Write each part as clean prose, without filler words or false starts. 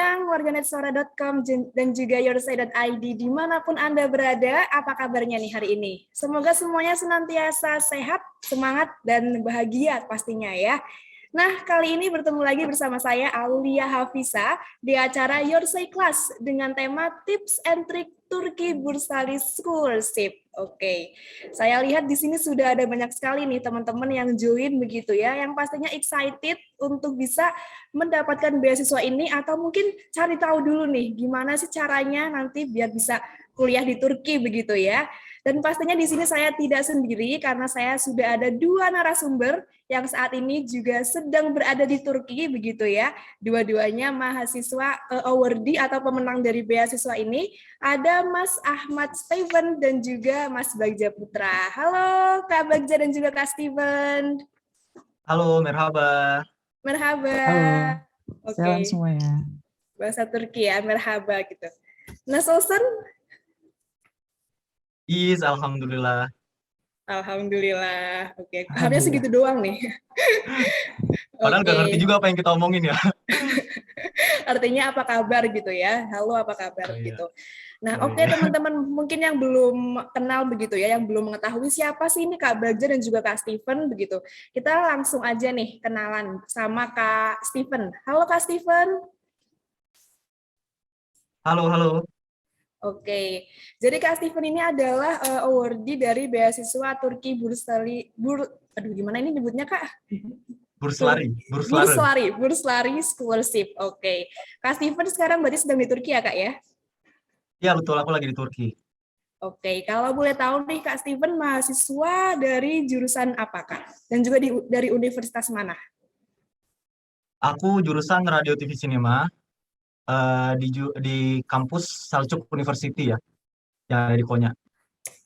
siang, warganetsuara.com dan juga yoursay.id dimanapun Anda berada, apa kabarnya nih hari ini? Semoga semuanya senantiasa sehat, semangat, dan bahagia pastinya ya. Nah, kali ini bertemu lagi bersama saya Aulia Hafiza di acara Your Say Class dengan tema Tips and Trick Turki Bursali Scholarship. Oke, saya lihat di sini sudah ada banyak sekali nih teman-teman yang join begitu ya, yang pastinya excited untuk bisa mendapatkan beasiswa ini atau mungkin cari tahu dulu nih gimana sih caranya nanti biar bisa kuliah di Turki begitu ya. Dan pastinya di sini saya tidak sendiri karena saya sudah ada dua narasumber yang saat ini juga sedang berada di Turki begitu ya. Dua-duanya mahasiswa awardee atau pemenang dari beasiswa ini. Ada Mas Ahmad Steven dan juga Mas Bagja Putra. Halo Kak Bagja dan juga Kak Steven. Halo, merhaba. Merhaba. Halo, Oke. semuanya. Bahasa Turki ya, merhaba gitu. Nasılsın? Alhamdulillah. Alhamdulillah. Oke, harusnya segitu doang nih. Padahal Oke. gak ngerti juga apa yang kita omongin ya. Artinya apa kabar gitu ya. Halo, apa kabar Oh, iya. gitu. Nah, Oh, oke iya. teman-teman mungkin yang belum kenal begitu ya, yang belum mengetahui siapa sih ini Kak Bagja dan juga Kak Steven begitu. Kita langsung aja nih kenalan sama Kak Steven. Halo Kak Steven. Halo. Oke, jadi Kak Steven ini adalah awardee dari beasiswa Turki aduh gimana ini nyebutnya Kak? Burslari. Burslari Scholarship. Oke, Kak Steven sekarang berarti sedang di Turki ya Kak ya? Iya betul, aku lagi di Turki. Oke, kalau boleh tahu nih Kak Steven mahasiswa dari jurusan apa Kak? Dan juga dari universitas mana? Aku jurusan Radio TV Cinema di kampus Selçuk University ya, yang ada di Konya.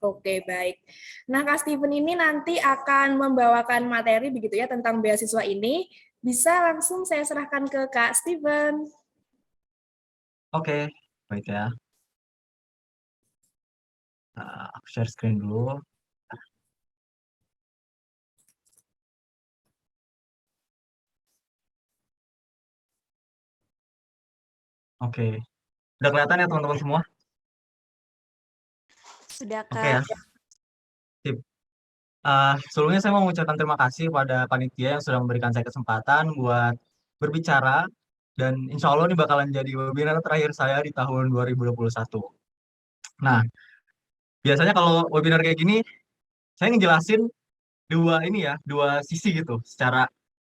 Oke, baik. Nah, Kak Steven ini nanti akan membawakan materi begitu ya tentang beasiswa ini. Bisa langsung saya serahkan ke Kak Steven. Oke, baik ya. Aku share screen dulu. Oke, udah kelihatan ya teman-teman semua? Sudah, Oke ya. Kak. Sip. Sebelumnya saya mau mengucapkan terima kasih pada panitia yang sudah memberikan saya kesempatan buat berbicara, dan insya Allah ini bakalan jadi webinar terakhir saya di tahun 2021. Nah, biasanya kalau webinar kayak gini, saya ngejelasin dua sisi gitu, secara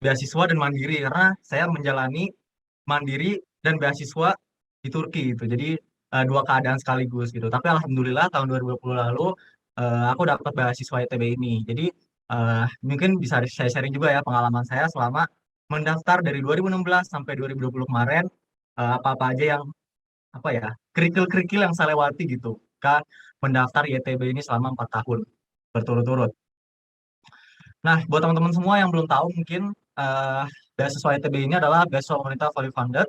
beasiswa dan mandiri, karena saya menjalani mandiri dan beasiswa di Turki gitu. Jadi dua keadaan sekaligus gitu. Tapi alhamdulillah tahun 2020 lalu aku dapat beasiswa ITB ini. Jadi mungkin bisa saya sharing juga ya pengalaman saya selama mendaftar dari 2016 sampai 2020 kemarin, apa-apa aja yang kerikil-kerikil yang saya lewati gitu. Mendaftar ITB ini selama 4 tahun berturut-turut. Nah, buat teman-teman semua yang belum tahu mungkin eh, beasiswa ITB ini adalah beasiswa pemerintah fully funded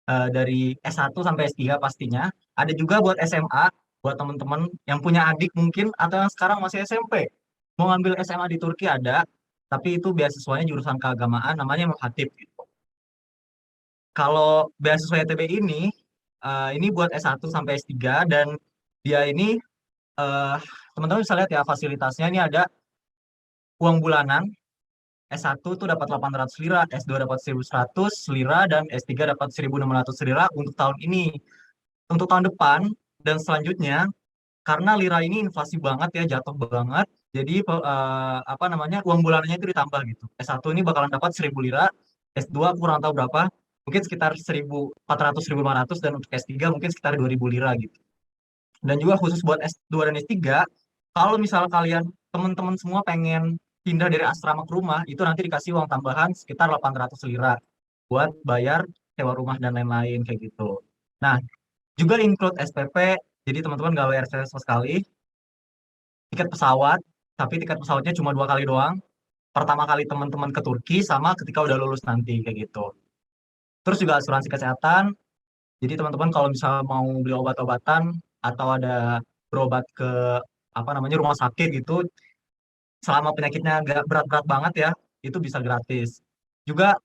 dari S1 sampai S3 pastinya. Ada juga buat SMA, buat teman-teman yang punya adik mungkin atau yang sekarang masih SMP. Mau ngambil SMA di Turki ada, tapi itu beasiswanya jurusan keagamaan namanya Muhatib gitu. Kalau beasiswa ITB ini buat S1 sampai S3, dan dia ini eh, teman-teman bisa lihat ya fasilitasnya ini ada uang bulanan. S1 tuh dapat 800 lira, S2 dapat 1.100 lira, dan S3 dapat 1.600 lira untuk tahun ini. Untuk tahun depan dan selanjutnya, karena lira ini inflasi banget ya, jatuh banget, jadi uang bulanannya itu ditambah gitu. S1 ini bakalan dapat 1.000 lira, S2 kurang tahu berapa, mungkin sekitar 1.400, 1.500, dan untuk S3 mungkin sekitar 2.000 lira gitu. Dan juga khusus buat S2 dan S3, kalau misal kalian teman-teman semua pengen pindah dari asrama ke rumah, itu nanti dikasih uang tambahan sekitar 800 lira buat bayar sewa rumah dan lain-lain kayak gitu. Nah, juga include SPP, jadi teman-teman nggak bayar sama sekali. Tiket pesawat, tapi tiket pesawatnya cuma 2 kali doang. Pertama kali teman-teman ke Turki sama ketika udah lulus nanti kayak gitu. Terus juga asuransi kesehatan, jadi teman-teman kalau misalnya mau beli obat-obatan atau ada berobat ke rumah sakit gitu, selama penyakitnya nggak berat-berat banget ya, itu bisa gratis. Juga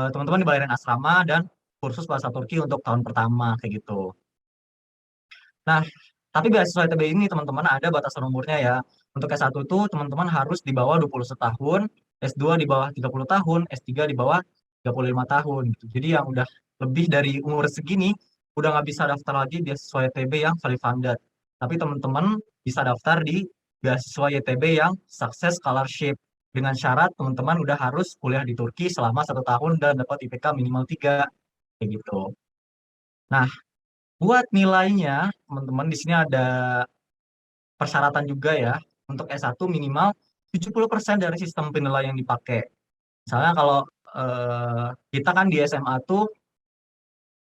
teman-teman dibayarin asrama dan kursus bahasa Turki untuk tahun pertama kayak gitu. Nah, tapi beasiswa ITB ini teman-teman ada batasan umurnya ya. Untuk S1 itu teman-teman harus di bawah 21 tahun, S2 di bawah 30 tahun, S3 di bawah 35 tahun gitu. Jadi yang udah lebih dari umur segini udah nggak bisa daftar lagi beasiswa ITB yang fully funded. Tapi teman-teman bisa daftar di beasiswa ITB yang Success Scholarship dengan syarat teman-teman udah harus kuliah di Turki selama 1 tahun dan dapat IPK minimal 3 kayak gitu. Nah, buat nilainya, teman-teman di sini ada persyaratan juga ya. Untuk S1 minimal 70% dari sistem penilaian yang dipakai. Misalnya kalau kita kan di SMA tuh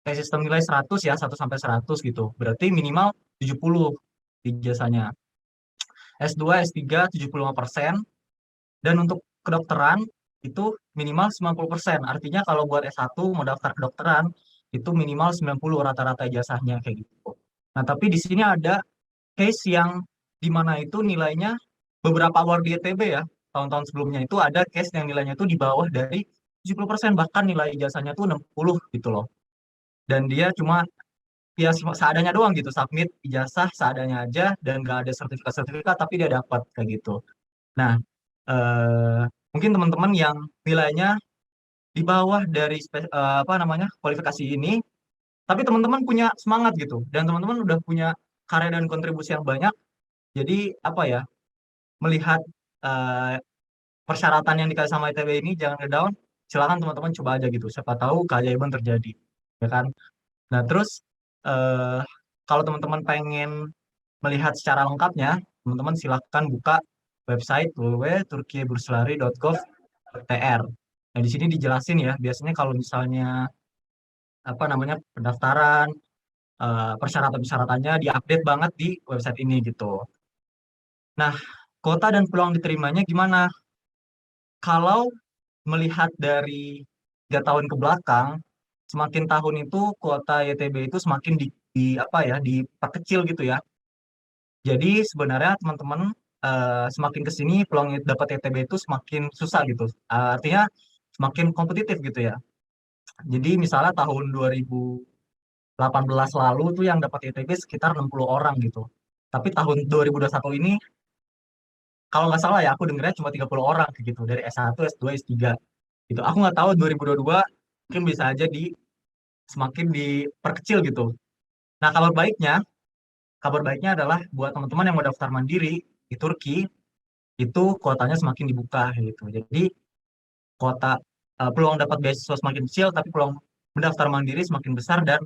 kayak sistem nilai 100 ya, 1 sampai 100 gitu. Berarti minimal 70 ijazahnya. S2, S3 75%. Dan untuk kedokteran itu minimal 90%. Artinya kalau buat S1 mau daftar kedokteran itu minimal 90 rata-rata ijazahnya kayak gitu. Nah, tapi di sini ada case yang di mana itu nilainya beberapa award di ITB ya, tahun-tahun sebelumnya itu ada case yang nilainya itu di bawah dari 70%, bahkan nilai ijazahnya tuh 60 gitu loh. Dan dia cuma ya seadanya doang gitu, submit ijazah seadanya aja dan gak ada sertifikat-sertifikat tapi dia dapat kayak gitu. Nah, mungkin teman-teman yang nilainya di bawah dari apa namanya kualifikasi ini, tapi teman-teman punya semangat gitu dan teman-teman udah punya karya dan kontribusi yang banyak. Jadi apa ya, melihat eh, persyaratan yang dikasih sama ITB ini jangan ngedown, silakan teman-teman coba aja gitu. Siapa tahu keajaiban terjadi, ya kan? Nah, terus eh, kalau teman-teman pengen melihat secara lengkapnya, teman-teman silakan buka website www.turkiyeburslari.gov.tr. Nah, di sini dijelasin ya, biasanya kalau misalnya apa namanya pendaftaran, persyaratan-persyaratannya diupdate banget di website ini gitu. Nah, kota dan peluang diterimanya gimana? Kalau melihat dari 3 tahun ke belakang, semakin tahun itu kuota YTB itu semakin apa ya, diperkecil gitu ya. Jadi sebenarnya teman-teman semakin ke sini peluang dapat YTB itu semakin susah gitu. Artinya semakin kompetitif gitu ya. Jadi misalnya tahun 2018 lalu tuh yang dapat YTB sekitar 60 orang gitu. Tapi tahun 2021 ini kalau nggak salah ya aku dengernya cuma 30 orang kayak gitu dari S1, S2, S3 gitu. Aku nggak tahu 2022 mungkin bisa aja semakin diperkecil gitu. Nah, kabar baiknya adalah buat teman-teman yang mau daftar mandiri di Turki itu kuotanya semakin dibuka gitu. Jadi kuota peluang dapat beasiswa semakin kecil tapi peluang mendaftar mandiri semakin besar dan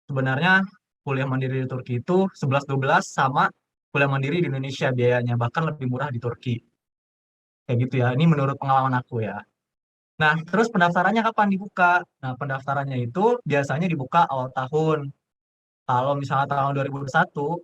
sebenarnya kuliah mandiri di Turki itu 11-12 sama kuliah mandiri di Indonesia biayanya bahkan lebih murah di Turki. Kayak gitu ya. Ini menurut pengalaman aku ya. Nah, terus pendaftarannya kapan dibuka? Nah, pendaftarannya itu biasanya dibuka awal tahun. Kalau misalnya tahun 2021,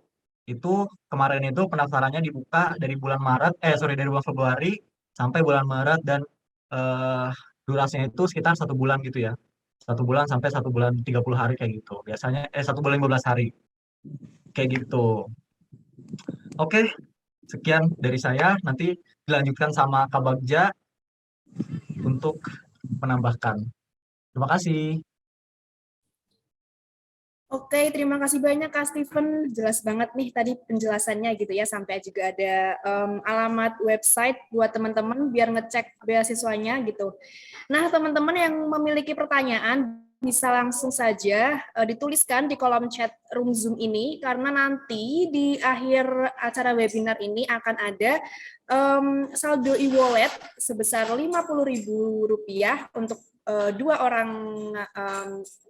itu kemarin itu pendaftarannya dibuka dari bulan Maret, dari bulan Februari sampai bulan Maret dan eh, durasinya itu sekitar 1 bulan gitu ya. 1 bulan sampai 1 bulan 30 hari kayak gitu. Biasanya, 1 bulan 15 hari. Kayak gitu. Oke, sekian dari saya. Nanti dilanjutkan sama Kak Bagja untuk menambahkan. Terima kasih. Oke, terima kasih banyak Kak Steven. Jelas banget nih tadi penjelasannya gitu ya, sampai juga ada alamat website buat teman-teman biar ngecek beasiswanya gitu. Nah, teman-teman yang memiliki pertanyaan bisa langsung saja dituliskan di kolom chat room Zoom ini, karena nanti di akhir acara webinar ini akan ada saldo e-wallet sebesar Rp50.000 untuk 2 orang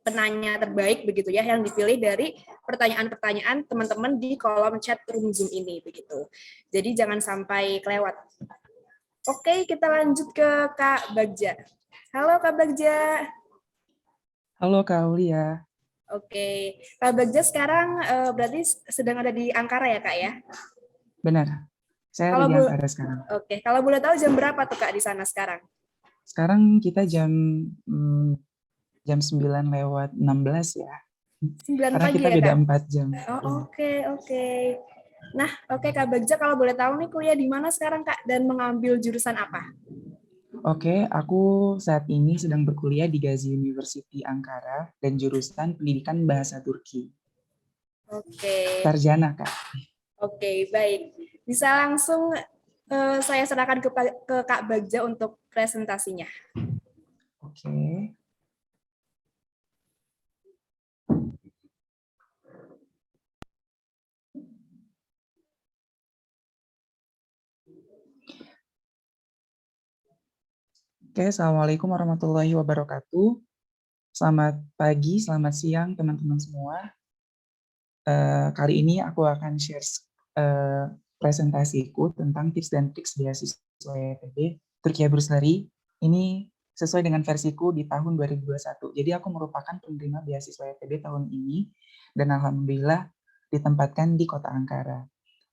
penanya terbaik begitu ya, yang dipilih dari pertanyaan-pertanyaan teman-teman di kolom chat room Zoom ini begitu. Jadi jangan sampai kelewat. Oke, kita lanjut ke Kak Bagja. Halo Kak Bagja. Halo Kak Aulia, Oke, Kak Bagja sekarang berarti sedang ada di Ankara ya Kak ya? benar. Saya ada Kalau di bu Ankara sekarang. Oke, kalau boleh tahu jam berapa tuh Kak di sana sekarang? Sekarang kita jam 9:16 ya. 9 Karena pagi kita ya beda Kak? 4 jam. Oh, Iya. oke. Nah, oke Kak Bagja, kalau boleh tahu nih kuliah di mana sekarang Kak dan mengambil jurusan apa? Oke, aku saat ini sedang berkuliah di Gazi University Ankara dan jurusan Pendidikan Bahasa Turki. Oke, Sarjana, Kak. oke, baik. Bisa langsung saya serahkan ke Kak Bagja untuk presentasinya. Oke. Oke, Assalamualaikum warahmatullahi wabarakatuh. Selamat pagi, selamat siang teman-teman semua. Kali ini aku akan share presentasiku tentang tips dan trik beasiswa YTB Turkiye Bursary. Ini sesuai dengan versiku di tahun 2021. Jadi aku merupakan penerima beasiswa YTB tahun ini dan alhamdulillah ditempatkan di kota Ankara.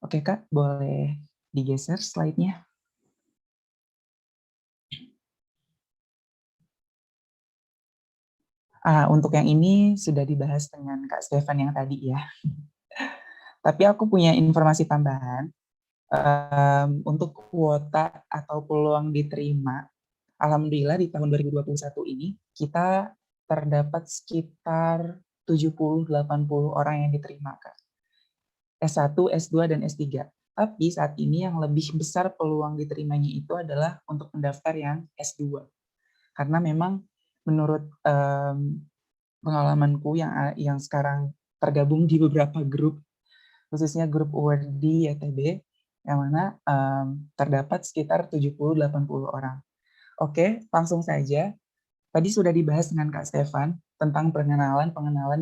Oke Kak, boleh digeser slide-nya. Untuk yang ini sudah dibahas dengan Kak Stefan yang tadi ya. Tapi aku punya informasi tambahan untuk kuota atau peluang diterima. Alhamdulillah di tahun 2021 ini kita terdapat sekitar 70-80 orang yang diterima, Kak. S1, S2, dan S3. Tapi saat ini yang lebih besar peluang diterimanya itu adalah untuk pendaftar yang S2. Karena memang menurut pengalamanku yang sekarang tergabung di beberapa grup, khususnya grup Wordy YTB, yang mana terdapat sekitar 70-80 orang. Oke, langsung saja. Tadi sudah dibahas dengan Kak Stefan tentang pengenalan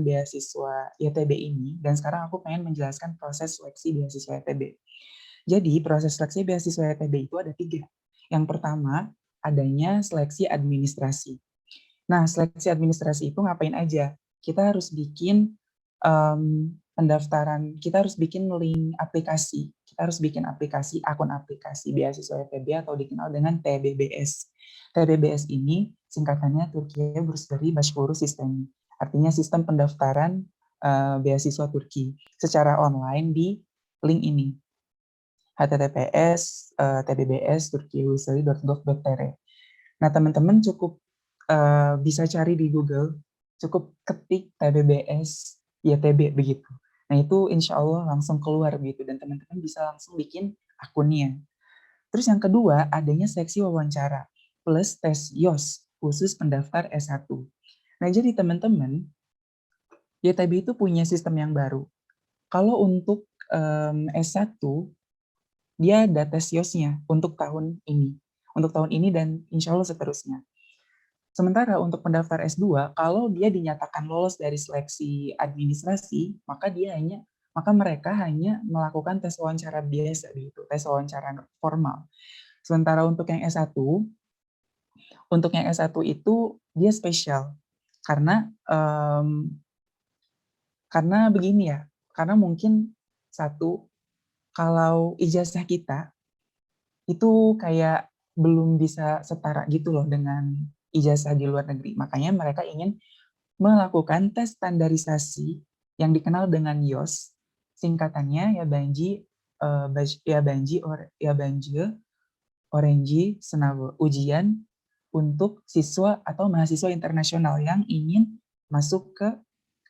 beasiswa YTB ini, dan sekarang aku pengen menjelaskan proses seleksi beasiswa YTB. Jadi, proses seleksi beasiswa YTB itu ada 3. Yang pertama, adanya seleksi administrasi. Nah, seleksi administrasi itu ngapain aja? Kita harus bikin pendaftaran, kita harus bikin link aplikasi, kita harus bikin aplikasi, akun aplikasi beasiswa YTB atau dikenal dengan TBBS. TBBS ini singkatannya Türkiye Bursary Başvuru Sistemi, artinya sistem pendaftaran beasiswa Turki secara online di link ini, https tbbs.turkiyebursary.gov.tr. Nah, teman-teman cukup bisa cari di Google, cukup ketik TBBS YTB begitu. Nah, itu insya Allah langsung keluar begitu, dan teman-teman bisa langsung bikin akunnya. Terus yang kedua, adanya seleksi wawancara plus tes YOS khusus pendaftar S1. Nah, jadi teman-teman, YTB itu punya sistem yang baru. Kalau untuk S1, dia ada tes YOS-nya untuk tahun ini. Untuk tahun ini dan insya Allah seterusnya. Sementara untuk pendaftar S2, kalau dia dinyatakan lolos dari seleksi administrasi, maka mereka hanya melakukan tes wawancara biasa gitu, tes wawancara formal. Sementara untuk yang S1 itu dia spesial karena begini ya, karena mungkin satu, kalau ijazah kita itu kayak belum bisa setara gitu loh dengan ijazah di luar negeri. Makanya mereka ingin melakukan tes standarisasi yang dikenal dengan YOS, singkatannya Yabancı Öğrenci Sınavı, ujian untuk siswa atau mahasiswa internasional yang ingin masuk ke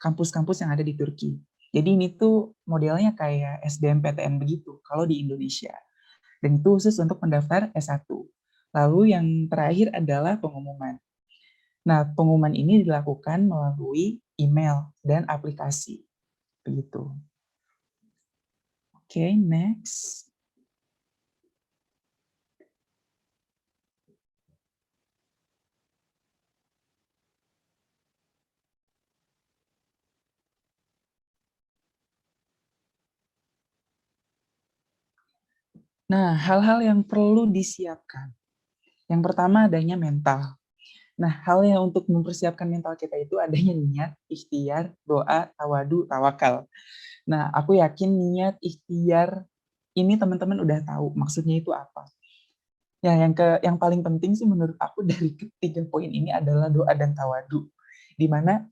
kampus-kampus yang ada di Turki. Jadi ini tuh modelnya kayak SBMPTN begitu kalau di Indonesia. Dan itu khusus untuk pendaftar S1. Lalu yang terakhir adalah pengumuman. Nah, pengumuman ini dilakukan melalui email dan aplikasi. Begitu. Oke, next. Nah, hal-hal yang perlu disiapkan. Yang pertama adanya mental. Nah, hal yang untuk mempersiapkan mental kita itu adanya niat, ikhtiar, doa, tawadu, tawakal. Nah, aku yakin niat, ikhtiar ini teman-teman udah tahu maksudnya itu apa. Ya, yang paling penting sih menurut aku dari ketiga poin ini adalah doa dan tawadu. Di mana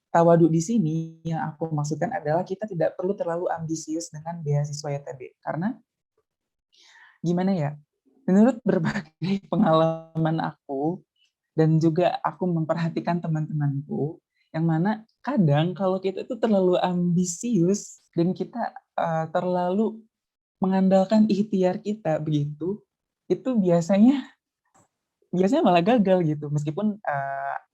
tawadu di sini yang aku maksudkan adalah kita tidak perlu terlalu ambisius dengan beasiswa YTB. Karena gimana ya? Menurut berbagai pengalaman aku, dan juga aku memperhatikan teman-temanku, yang mana kadang kalau kita itu terlalu ambisius dan kita terlalu mengandalkan ikhtiar kita begitu, itu biasanya biasanya malah gagal gitu. Meskipun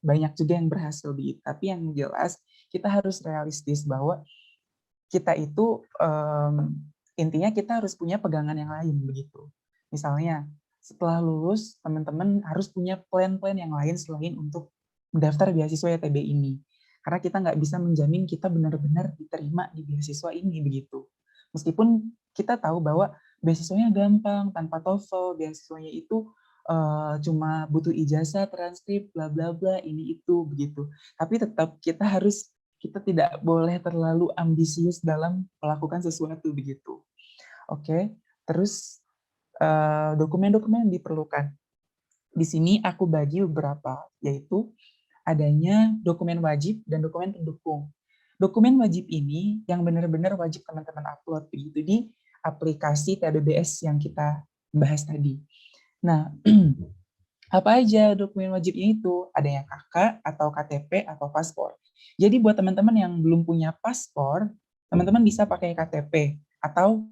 banyak juga yang berhasil begitu, tapi yang jelas kita harus realistis bahwa kita itu intinya kita harus punya pegangan yang lain begitu. Misalnya setelah lulus teman-teman harus punya plan-plan yang lain selain untuk mendaftar beasiswa YTB ini. Karena kita nggak bisa menjamin kita benar-benar diterima di beasiswa ini begitu. Meskipun kita tahu bahwa beasiswanya gampang tanpa TOEFL, beasiswanya itu cuma butuh ijazah, transkrip, bla bla bla, ini itu begitu. Tapi tetap kita tidak boleh terlalu ambisius dalam melakukan sesuatu begitu. Oke, terus dokumen-dokumen yang diperlukan. Di sini aku bagi beberapa, yaitu adanya dokumen wajib dan dokumen pendukung. Dokumen wajib ini yang benar-benar wajib teman-teman upload begitu di aplikasi TBBS yang kita bahas tadi. Nah, apa aja dokumen wajibnya itu? Ada yang KK atau KTP atau paspor. Jadi buat teman-teman yang belum punya paspor, teman-teman bisa pakai KTP atau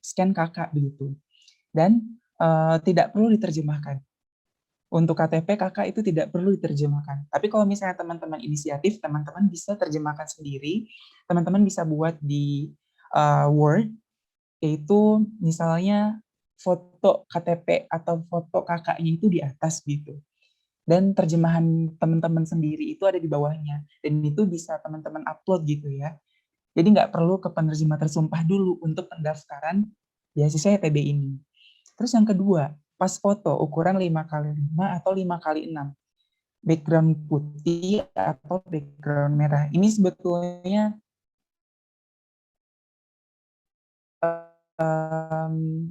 scan KK begitu. Dan tidak perlu diterjemahkan. Untuk KTP, KK itu tidak perlu diterjemahkan. Tapi kalau misalnya teman-teman inisiatif, teman-teman bisa terjemahkan sendiri. Teman-teman bisa buat di Word, yaitu misalnya foto KTP atau foto kakaknya itu di atas gitu. Dan terjemahan teman-teman sendiri itu ada di bawahnya. Dan itu bisa teman-teman upload gitu ya. Jadi nggak perlu ke penerjemah tersumpah dulu untuk pendaftaran beasiswa YTB ini. Terus yang kedua, pas foto ukuran 5x5 atau 5x6. Background putih atau background merah. Ini sebetulnya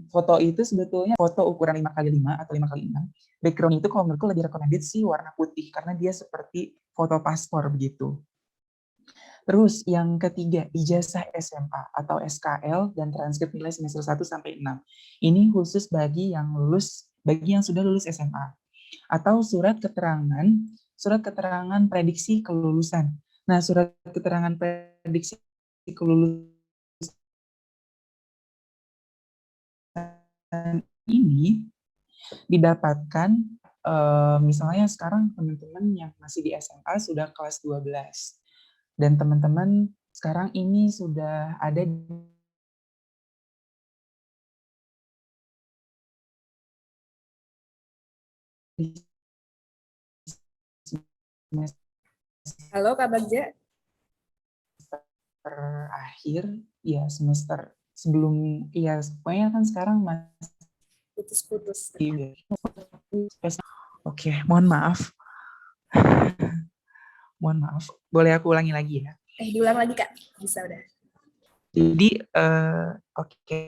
foto itu sebetulnya foto ukuran 5x5 atau 5x6. Background itu kalau menurutku lebih recommended sih warna putih karena dia seperti foto paspor begitu. Terus yang ketiga, ijazah SMA atau SKL dan transkrip nilai semester 1 sampai 6. Ini khusus bagi yang sudah lulus SMA atau surat keterangan prediksi kelulusan. Nah, surat keterangan prediksi kelulusan ini didapatkan misalnya sekarang teman-teman yang masih di SMA sudah kelas 12 dan teman-teman sekarang ini sudah ada di semester Halo Kak Bagja. akhir, ya semester sebelum, ya pokoknya kan sekarang masih Putus-putus. Oke, mohon maaf. Mohon maaf. Boleh aku ulangi lagi ya? Diulang lagi Kak. Bisa udah. Jadi, oke.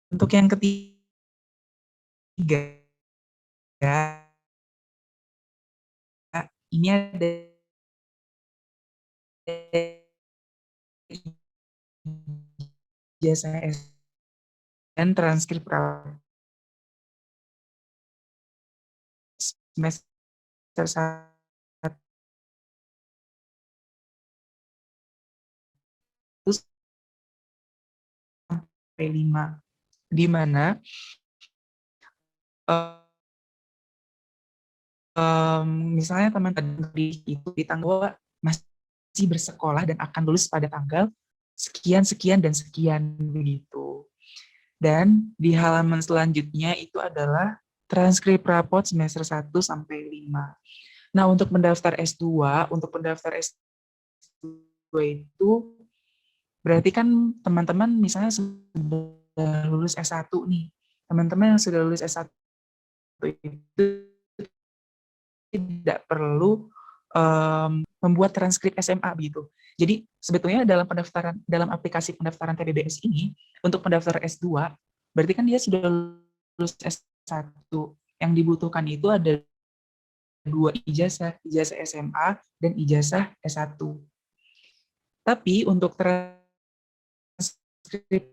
Untuk yang ketiga, ini ada ijazah dan transkrip semester 1 sampai 5, di mana misalnya teman-teman itu di tanggal masih bersekolah dan akan lulus pada tanggal sekian, sekian, dan sekian begitu. Dan di halaman selanjutnya itu adalah transkrip rapot semester 1 sampai 5. Nah, untuk mendaftar S2, itu berarti kan teman-teman misalnya sudah lulus S1 nih. Teman-teman yang sudah lulus S1 itu tidak perlu membuat transkrip SMA begitu. Jadi sebetulnya dalam aplikasi pendaftaran TBBS ini untuk pendaftar S2 berarti kan dia sudah lulus S1. Yang dibutuhkan itu ada 2 ijazah SMA dan ijazah S1. Tapi untuk transkrip transkrip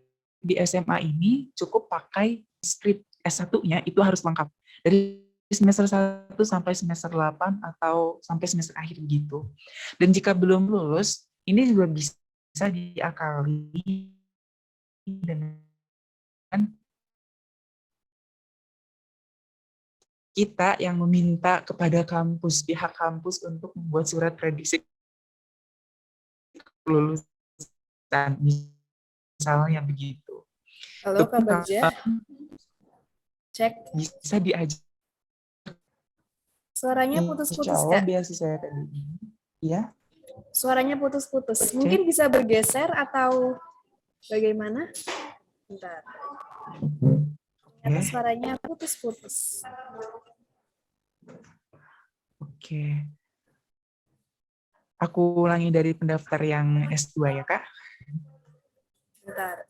di SMA ini cukup pakai skrip S1-nya itu harus lengkap. Dari semester 1 sampai semester 8 atau sampai semester akhir gitu. Dan jika belum lulus, ini juga bisa diakali dengan kita yang meminta kepada pihak kampus untuk membuat surat prediksi kelulusan, misalnya begitu. Halo Itu Kak Bagja, cek. bisa diajar. Suaranya Insya putus-putus Allah Kak. beasiswa tadi ini, ya. Suaranya putus-putus. Cek. Mungkin bisa bergeser atau bagaimana? Bentar. Ternyata Oke. suaranya putus-putus. Oke. Aku ulangi dari pendaftar yang S2 ya, Kak. Bentar.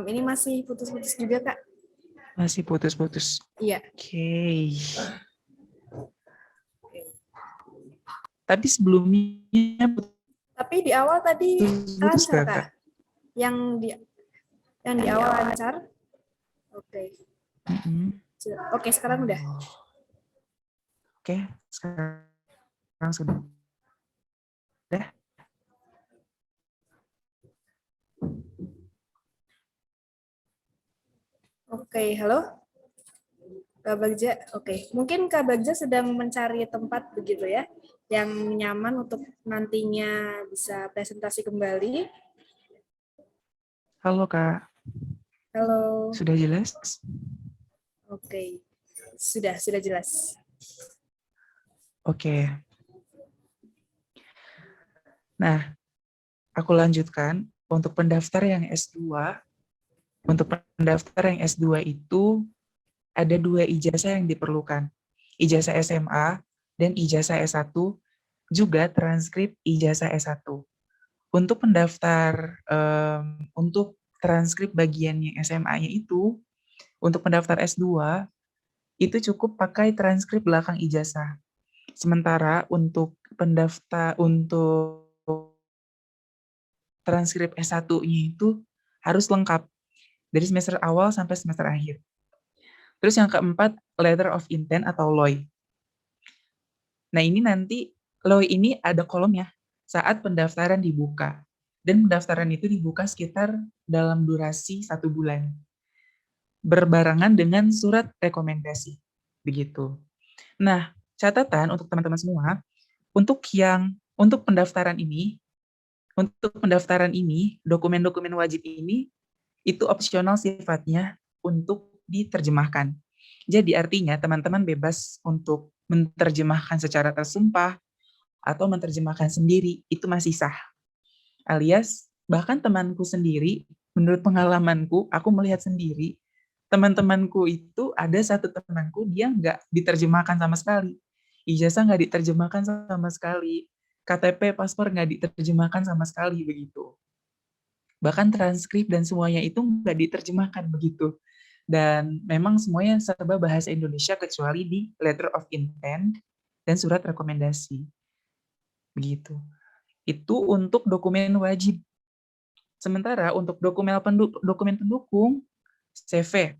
Ini masih putus-putus juga Kak. Masih putus-putus. Iya. Oke. Tadi sebelumnya Tapi di awal tadi putus lancar gak, Kak. Kak? Yang di awal lancar. Oke. Oke, sekarang udah. Oke, sekarang sudah. Udah. Oke, halo. Kak Bagja, oke. Mungkin Kak Bagja sedang mencari tempat begitu ya, yang nyaman untuk nantinya bisa presentasi kembali. Halo, Kak. Halo. Sudah jelas? Oke. Sudah jelas. Oke. Nah, aku lanjutkan. Untuk pendaftar yang S2, itu ada 2 ijazah yang diperlukan. Ijazah SMA dan ijazah S1, juga transkrip ijazah S1. Untuk pendaftar, untuk transkrip bagian yang SMA-nya itu, untuk pendaftar S2, itu cukup pakai transkrip belakang ijazah. Sementara untuk transkrip S1-nya itu harus lengkap dari semester awal sampai semester akhir. Terus yang keempat, letter of intent atau LOI. Nah, ini nanti LOI ini ada kolomnya saat pendaftaran dibuka. Dan pendaftaran itu dibuka sekitar dalam durasi 1 bulan. Berbarengan dengan surat rekomendasi. Begitu. Nah, catatan untuk teman-teman semua, untuk pendaftaran ini, dokumen-dokumen wajib ini, itu opsional sifatnya untuk diterjemahkan. Jadi artinya teman-teman bebas untuk menerjemahkan secara tersumpah atau menerjemahkan sendiri, itu masih sah. Alias, bahkan temanku sendiri, menurut pengalamanku, aku melihat sendiri, teman-temanku itu ada satu temanku, dia nggak diterjemahkan sama sekali. Ijazah nggak diterjemahkan sama sekali. KTP, paspor nggak diterjemahkan sama sekali, begitu. Bahkan transkrip dan semuanya itu nggak diterjemahkan, begitu. Dan memang semuanya serba bahasa Indonesia kecuali di letter of intent dan surat rekomendasi. Begitu. Itu untuk dokumen wajib. Sementara untuk dokumen pendukung, CV.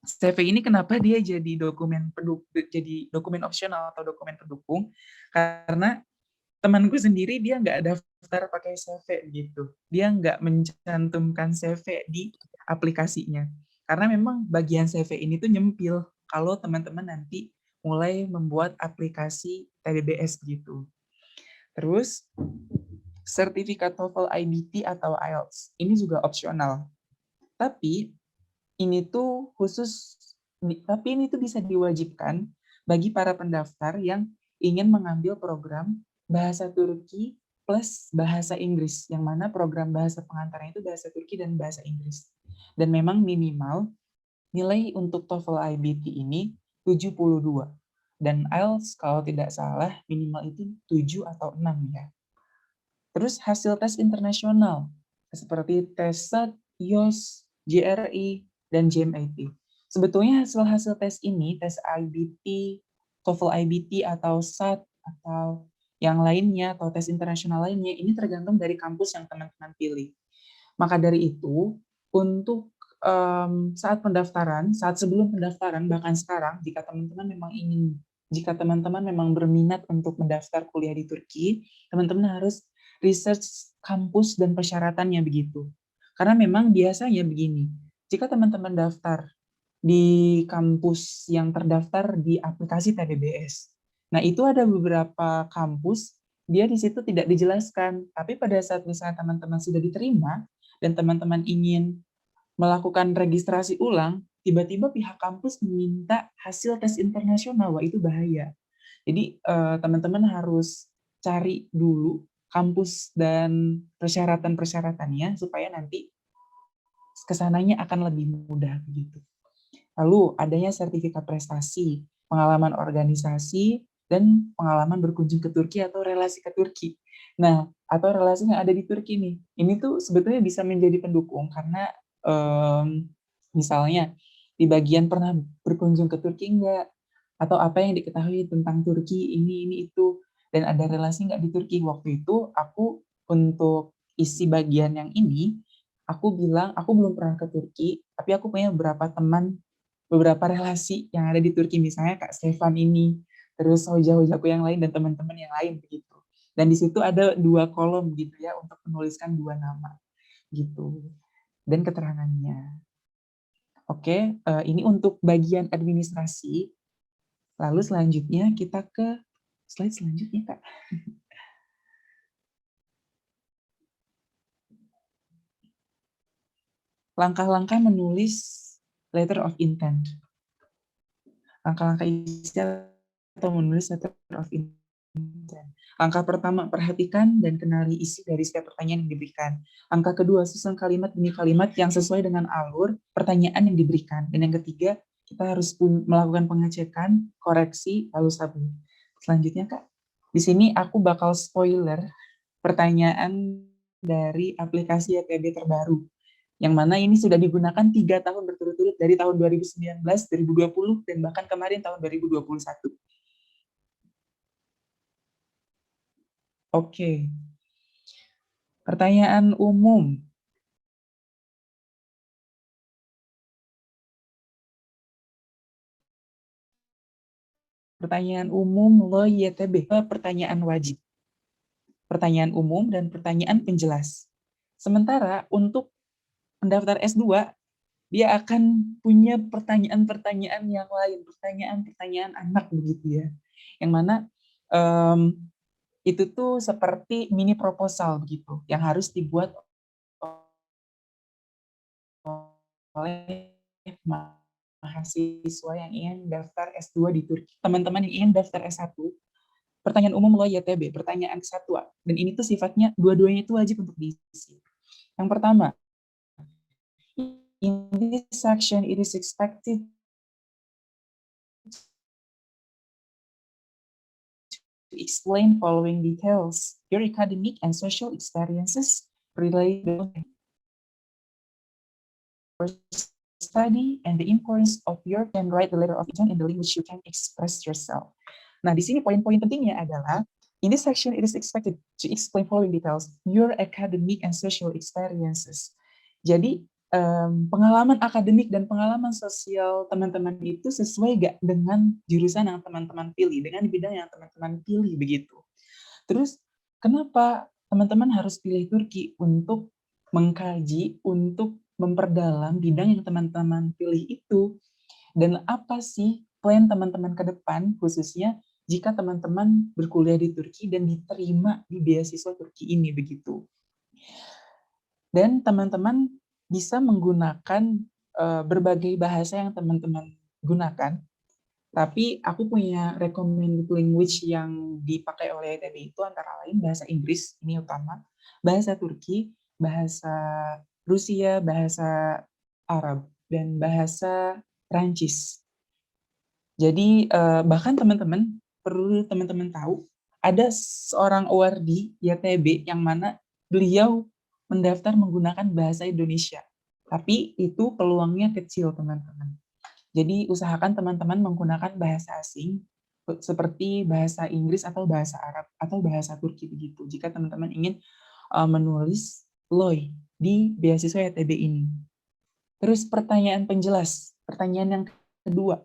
CV ini kenapa dia jadi dokumen opsional atau dokumen pendukung? Karena temanku sendiri dia nggak daftar pakai CV gitu. Dia nggak mencantumkan CV di aplikasinya. Karena memang bagian CV ini tuh nyempil kalau teman-teman nanti mulai membuat aplikasi TBBS gitu. Terus sertifikat TOEFL IBT atau IELTS ini juga opsional. Tapi ini tuh bisa diwajibkan bagi para pendaftar yang ingin mengambil program bahasa Turki plus bahasa Inggris, yang mana program bahasa pengantarnya itu bahasa Turki dan bahasa Inggris. Dan memang minimal nilai untuk TOEFL IBT ini 72. Dan IELTS kalau tidak salah minimal itu 7 atau 6 ya. Terus hasil tes internasional seperti TESAT, IELTS, GRE, dan GMAT. Sebetulnya hasil tes ini, tes IBT, TOEFL IBT atau SAT atau yang lainnya atau tes internasional lainnya, ini tergantung dari kampus yang teman-teman pilih. Maka dari itu, untuk saat sebelum pendaftaran, bahkan sekarang, jika teman-teman memang berminat untuk mendaftar kuliah di Turki, teman-teman harus research kampus dan persyaratannya begitu. Karena memang biasanya begini, jika teman-teman daftar di kampus yang terdaftar di aplikasi TBBS, nah itu ada beberapa kampus, dia di situ tidak dijelaskan, tapi pada saat misalnya teman-teman sudah diterima, dan teman-teman ingin melakukan registrasi ulang, tiba-tiba pihak kampus meminta hasil tes internasional, wah itu bahaya. Jadi teman-teman harus cari dulu kampus dan persyaratan-persyaratannya supaya nanti kesananya akan lebih mudah begitu. Lalu adanya sertifikat prestasi, pengalaman organisasi, dan pengalaman berkunjung ke Turki atau relasi ke Turki. Nah, atau relasi yang ada di Turki nih. Ini tuh sebetulnya bisa menjadi pendukung karena misalnya di bagian pernah berkunjung ke Turki enggak, atau apa yang diketahui tentang Turki ini itu, dan ada relasi enggak di Turki. Waktu itu aku untuk isi bagian yang ini, aku bilang aku belum pernah ke Turki, tapi aku punya beberapa relasi yang ada di Turki, misalnya Kak Stefan ini, terus hoja-hojaku yang lain dan teman-teman yang lain begitu. Dan di situ ada 2 kolom gitu ya untuk menuliskan 2 nama gitu dan keterangannya. Oke, ini untuk bagian administrasi. Lalu selanjutnya kita ke slide selanjutnya, Kak. Langkah-langkah menulis letter of intent. Langkah-langkah isi atau menulis letter of intent. Langkah pertama, perhatikan dan kenali isi dari setiap pertanyaan yang diberikan. Langkah kedua, susun kalimat demi kalimat yang sesuai dengan alur pertanyaan yang diberikan. Dan yang ketiga, kita harus melakukan pengecekan, koreksi, lalu submit. Selanjutnya, Kak. Di sini aku bakal spoiler pertanyaan dari aplikasi YTB terbaru, yang mana ini sudah digunakan 3 tahun berturut-turut dari tahun 2019, 2020, dan bahkan kemarin tahun 2021. Oke. Pertanyaan umum. Pertanyaan umum lo YTB, pertanyaan wajib. Pertanyaan umum dan pertanyaan penjelas. Sementara untuk pendaftar S2, dia akan punya pertanyaan-pertanyaan yang lain, pertanyaan-pertanyaan anak begitu ya. Yang mana itu tuh seperti mini proposal begitu, yang harus dibuat oleh mahasiswa yang ingin daftar S2 di Turki. Teman-teman yang ingin daftar S1, pertanyaan umum lo YTB, pertanyaan kesatuan. Dan ini tuh sifatnya, dua-duanya itu wajib untuk diisi. Yang pertama, in this section it is expected to explain following details, your academic and social experiences related to study and the importance of your can write the letter of intent in the language you can express yourself. Nah, di sini poin-poin pentingnya adalah in this section it is expected to explain following details, your academic and social experiences. Jadi pengalaman akademik dan pengalaman sosial teman-teman itu sesuai gak dengan jurusan yang teman-teman pilih, dengan bidang yang teman-teman pilih begitu. Terus kenapa teman-teman harus pilih Turki? Untuk mengkaji, untuk memperdalam bidang yang teman-teman pilih itu, dan apa sih plan teman-teman ke depan, khususnya jika teman-teman berkuliah di Turki dan diterima di beasiswa Turki ini begitu. Dan teman-teman bisa menggunakan berbagai bahasa yang teman-teman gunakan, tapi aku punya recommended language yang dipakai oleh ITB itu antara lain bahasa Inggris, ini utama, bahasa Turki, bahasa Rusia, bahasa Arab, dan bahasa Prancis. Jadi bahkan teman-teman, perlu teman-teman tahu, ada seorang awardee YTB yang mana beliau mendaftar menggunakan bahasa Indonesia. Tapi itu peluangnya kecil, teman-teman. Jadi usahakan teman-teman menggunakan bahasa asing seperti bahasa Inggris atau bahasa Arab atau bahasa Turki begitu. Jika teman-teman ingin menulis LOI di beasiswa YTB ini. Terus pertanyaan penjelas. Pertanyaan yang kedua.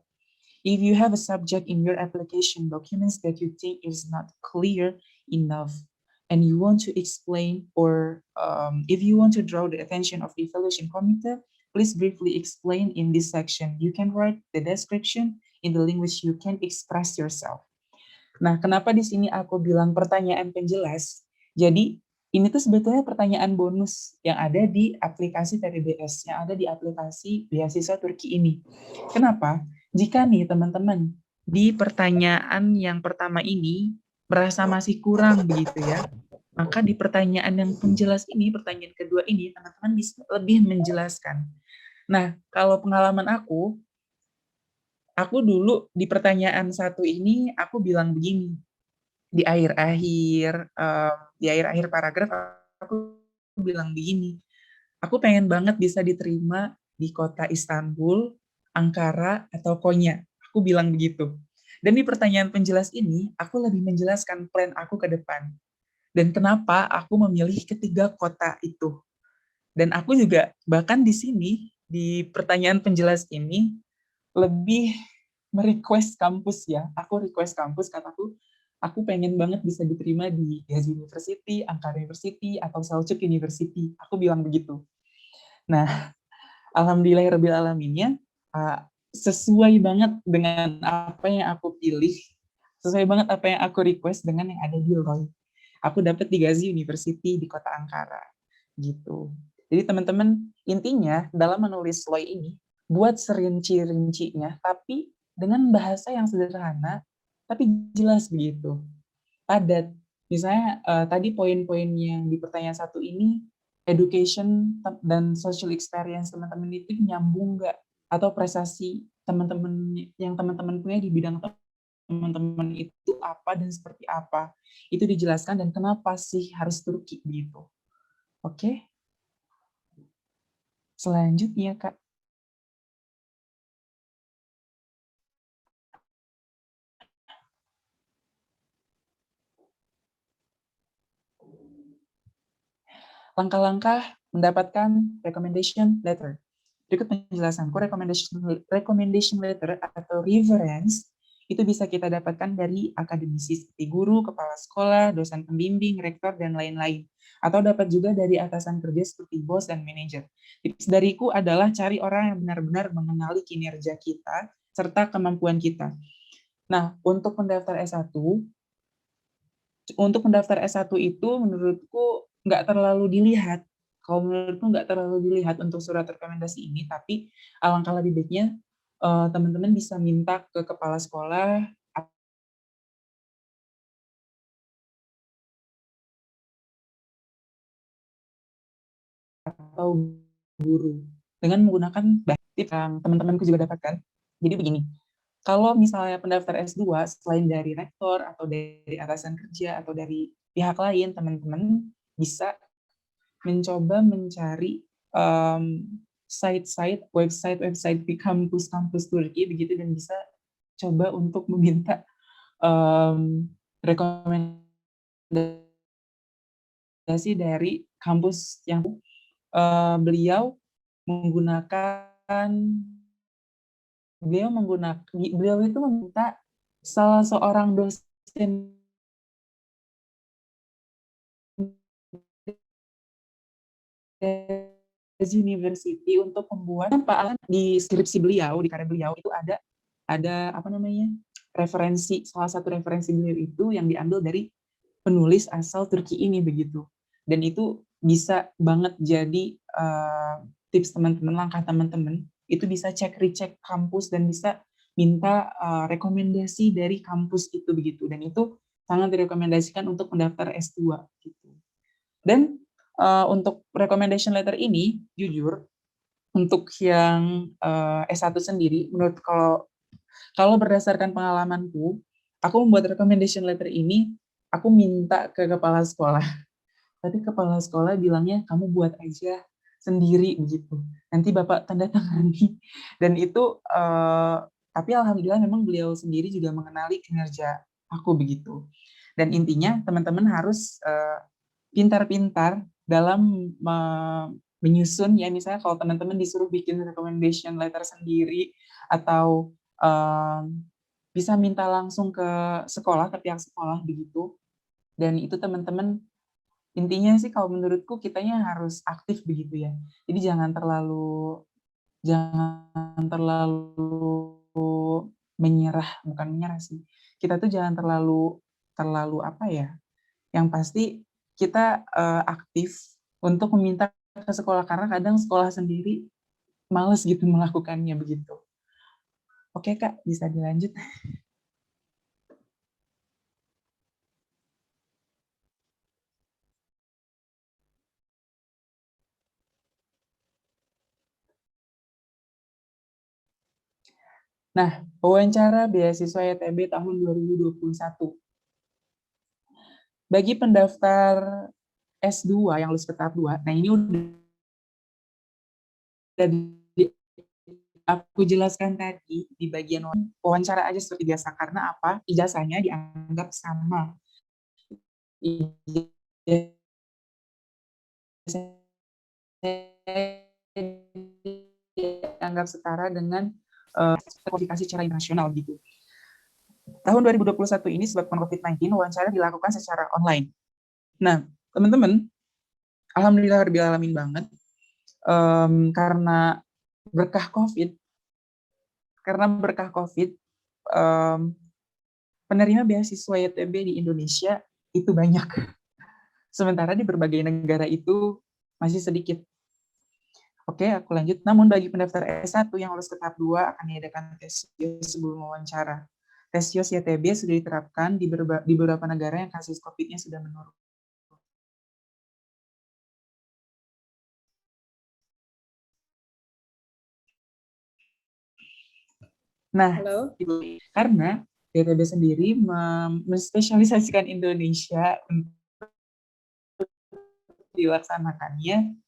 If you have a subject in your application documents that you think is not clear enough and you want to explain, or if you want to draw the attention of the evaluation committee, please briefly explain in this section. You can write the description in the language you can express yourself. Nah, kenapa di sini aku bilang pertanyaan penjelas? Jadi, ini tuh sebetulnya pertanyaan bonus yang ada di aplikasi TPBS, yang ada di aplikasi beasiswa Turki ini. Kenapa? Jika nih teman-teman di pertanyaan yang pertama ini merasa masih kurang begitu ya, maka di pertanyaan yang penjelas ini, pertanyaan kedua ini, teman-teman bisa lebih menjelaskan. Nah, kalau pengalaman aku dulu di pertanyaan satu ini, aku bilang begini, di akhir-akhir paragraf aku bilang begini, aku pengen banget bisa diterima di kota Istanbul, Ankara, atau Konya. Aku bilang begitu. Dan di pertanyaan penjelas ini, aku lebih menjelaskan plan aku ke depan. Dan kenapa aku memilih ketiga kota itu. Dan aku juga, bahkan di sini, di pertanyaan penjelas ini, lebih merequest kampus ya. Aku request kampus, kataku, aku pengen banget bisa diterima di Gazi University, Ankara University, atau Selçuk University. Aku bilang begitu. Nah, alhamdulillahirabbil alaminnya, sesuai banget dengan apa yang aku pilih, sesuai banget apa yang aku request dengan yang ada di ROI. Aku dapat di Gazi University di kota Ankara, gitu. Jadi teman-teman, intinya dalam menulis LOI ini, buat serinci-rincinya, tapi dengan bahasa yang sederhana, tapi jelas begitu, padat. Misalnya tadi poin-poin yang di pertanyaan satu ini, education dan social experience teman-teman itu nyambung nggak? Atau prestasi teman-teman yang teman-teman punya di bidang teman-teman itu apa dan seperti apa? Itu dijelaskan dan kenapa sih harus Turki begitu. Oke? Selanjutnya, Kak. Langkah-langkah mendapatkan recommendation letter. Berikut penjelasanku, recommendation letter atau reference itu bisa kita dapatkan dari akademisi seperti guru, kepala sekolah, dosen pembimbing, rektor, dan lain-lain. Atau dapat juga dari atasan kerja seperti bos dan manajer. Tips dariku adalah cari orang yang benar-benar mengenali kinerja kita serta kemampuan kita. Nah, untuk pendaftar S1 itu menurutku nggak terlalu dilihat. Kalau menurutku nggak terlalu dilihat untuk surat rekomendasi ini, tapi alangkah lebih baiknya teman-teman bisa minta ke kepala sekolah atau guru dengan menggunakan tips yang teman-temanku juga dapatkan. Jadi begini, kalau misalnya pendaftar S2 selain dari rektor atau dari atasan kerja atau dari pihak lain, teman-teman bisa mencoba mencari website di kampus-kampus Turki begitu, dan bisa coba untuk meminta rekomendasi dari kampus yang beliau itu meminta salah seorang dosen University untuk membuat di skripsi beliau, di karya beliau itu ada salah satu referensi beliau itu yang diambil dari penulis asal Turki ini begitu. Dan itu bisa banget jadi tips teman-teman, langkah teman-teman itu bisa recheck kampus dan bisa minta rekomendasi dari kampus itu begitu. Dan itu sangat direkomendasikan untuk mendaftar S2 gitu. Dan untuk recommendation letter ini, jujur, untuk yang S1 sendiri, menurut kalau berdasarkan pengalamanku, aku membuat recommendation letter ini, aku minta ke kepala sekolah. Tapi kepala sekolah bilangnya, kamu buat aja sendiri begitu. Nanti Bapak tanda tangani. Dan itu, tapi alhamdulillah memang beliau sendiri juga mengenali kinerja aku begitu. Dan intinya teman-teman harus pintar-pintar dalam menyusun ya, misalnya kalau teman-teman disuruh bikin recommendation letter sendiri atau bisa minta langsung ke sekolah, ke pihak sekolah begitu. Dan itu teman-teman intinya sih kalau menurutku kitanya harus aktif begitu ya. Jadi jangan terlalu menyerah, bukan menyerah sih. Kita tuh jangan terlalu apa ya? Yang pasti kita aktif untuk meminta ke sekolah karena kadang sekolah sendiri males gitu melakukannya begitu. Oke Kak, bisa dilanjut. Nah, wawancara beasiswa YTB tahun 2021. Bagi pendaftar S2 yang lulus ke tahap 2, nah ini udah aku jelaskan tadi di bagian wawancara aja seperti biasa. Karena apa? Ijazahnya dianggap sama. Dianggap setara dengan kualifikasi secara internasional gitu. Tahun 2021 ini sebabkan COVID-19, wawancara dilakukan secara online. Nah, teman-teman, alhamdulillah alamin banget karena berkah COVID, penerima beasiswa YTB di Indonesia itu banyak. Sementara di berbagai negara itu masih sedikit. Oke, aku lanjut. Namun bagi pendaftar S1 yang lulus ke tahap 2 akan diadakan tes sebelum wawancara. Tes YTB sudah diterapkan di beberapa negara yang kasus COVID-nya sudah menurun. Nah, Halo? karena YTB sendiri menspesialisasikan Indonesia untuk dilaksanakannya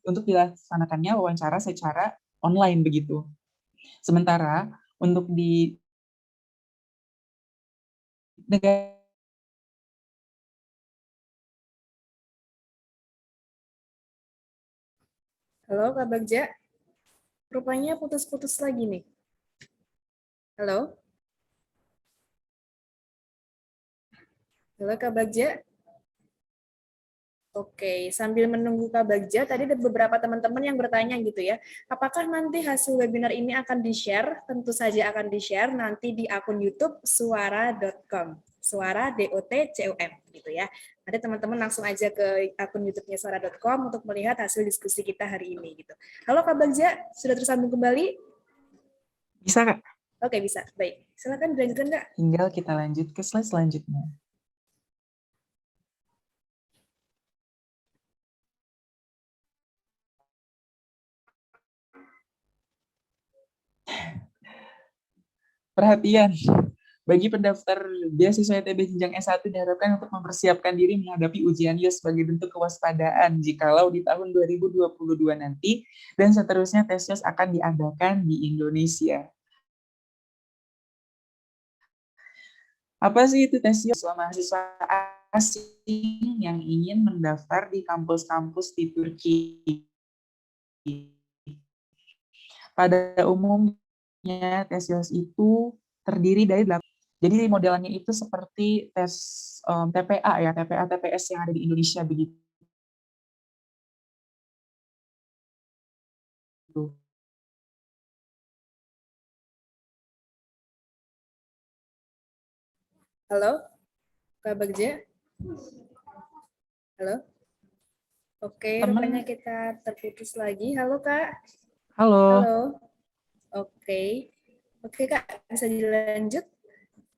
untuk dilaksanakannya wawancara secara online begitu. Sementara untuk di negara Halo Kak Bagja? Rupanya putus-putus lagi nih. Halo? Halo Kak Bagja? Oke, sambil menunggu Kak Bagja, tadi ada beberapa teman-teman yang bertanya gitu ya, apakah nanti hasil webinar ini akan di-share? Tentu saja akan di-share nanti di akun YouTube suara.com, suara.com gitu ya. Nanti teman-teman langsung aja ke akun YouTube-nya suara.com untuk melihat hasil diskusi kita hari ini gitu. Halo Kak Bagja, sudah tersambung kembali? bisa Kak? Oke, bisa. Baik. Silakan dilanjutkan Kak. Tinggal kita lanjut ke slide selanjutnya. Perhatian, bagi pendaftar beasiswa YTB jenjang S1 diharapkan untuk mempersiapkan diri menghadapi ujian IELTS sebagai bentuk kewaspadaan jikalau di tahun 2022 nanti dan seterusnya tes IELTS akan diadakan di Indonesia. Apa sih itu tes IELTS? Mahasiswa asing yang ingin mendaftar di kampus-kampus di Turki. Pada umumnya tes IELTS itu terdiri dari 8. Jadi modelannya itu seperti tes TPA ya, TPA TPS yang ada di Indonesia begitu. Halo, Kak Bagja? Halo? Oke, rupanya kita terputus lagi. Halo Kak. Halo. Halo. Oke. Oke Kak, bisa dilanjut?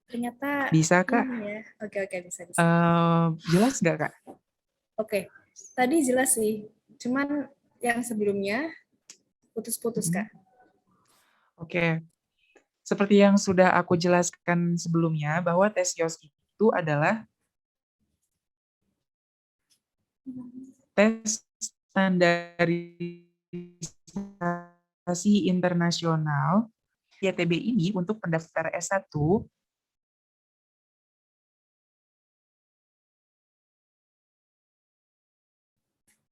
Ternyata bisa Kak. Ya. Oke, bisa. Jelas nggak Kak? Oke, tadi jelas sih. Cuman yang sebelumnya putus-putus Kak. Oke. Seperti yang sudah aku jelaskan sebelumnya, bahwa tes IELTS itu adalah tes standarisasi internasional YTB ini untuk pendaftar S1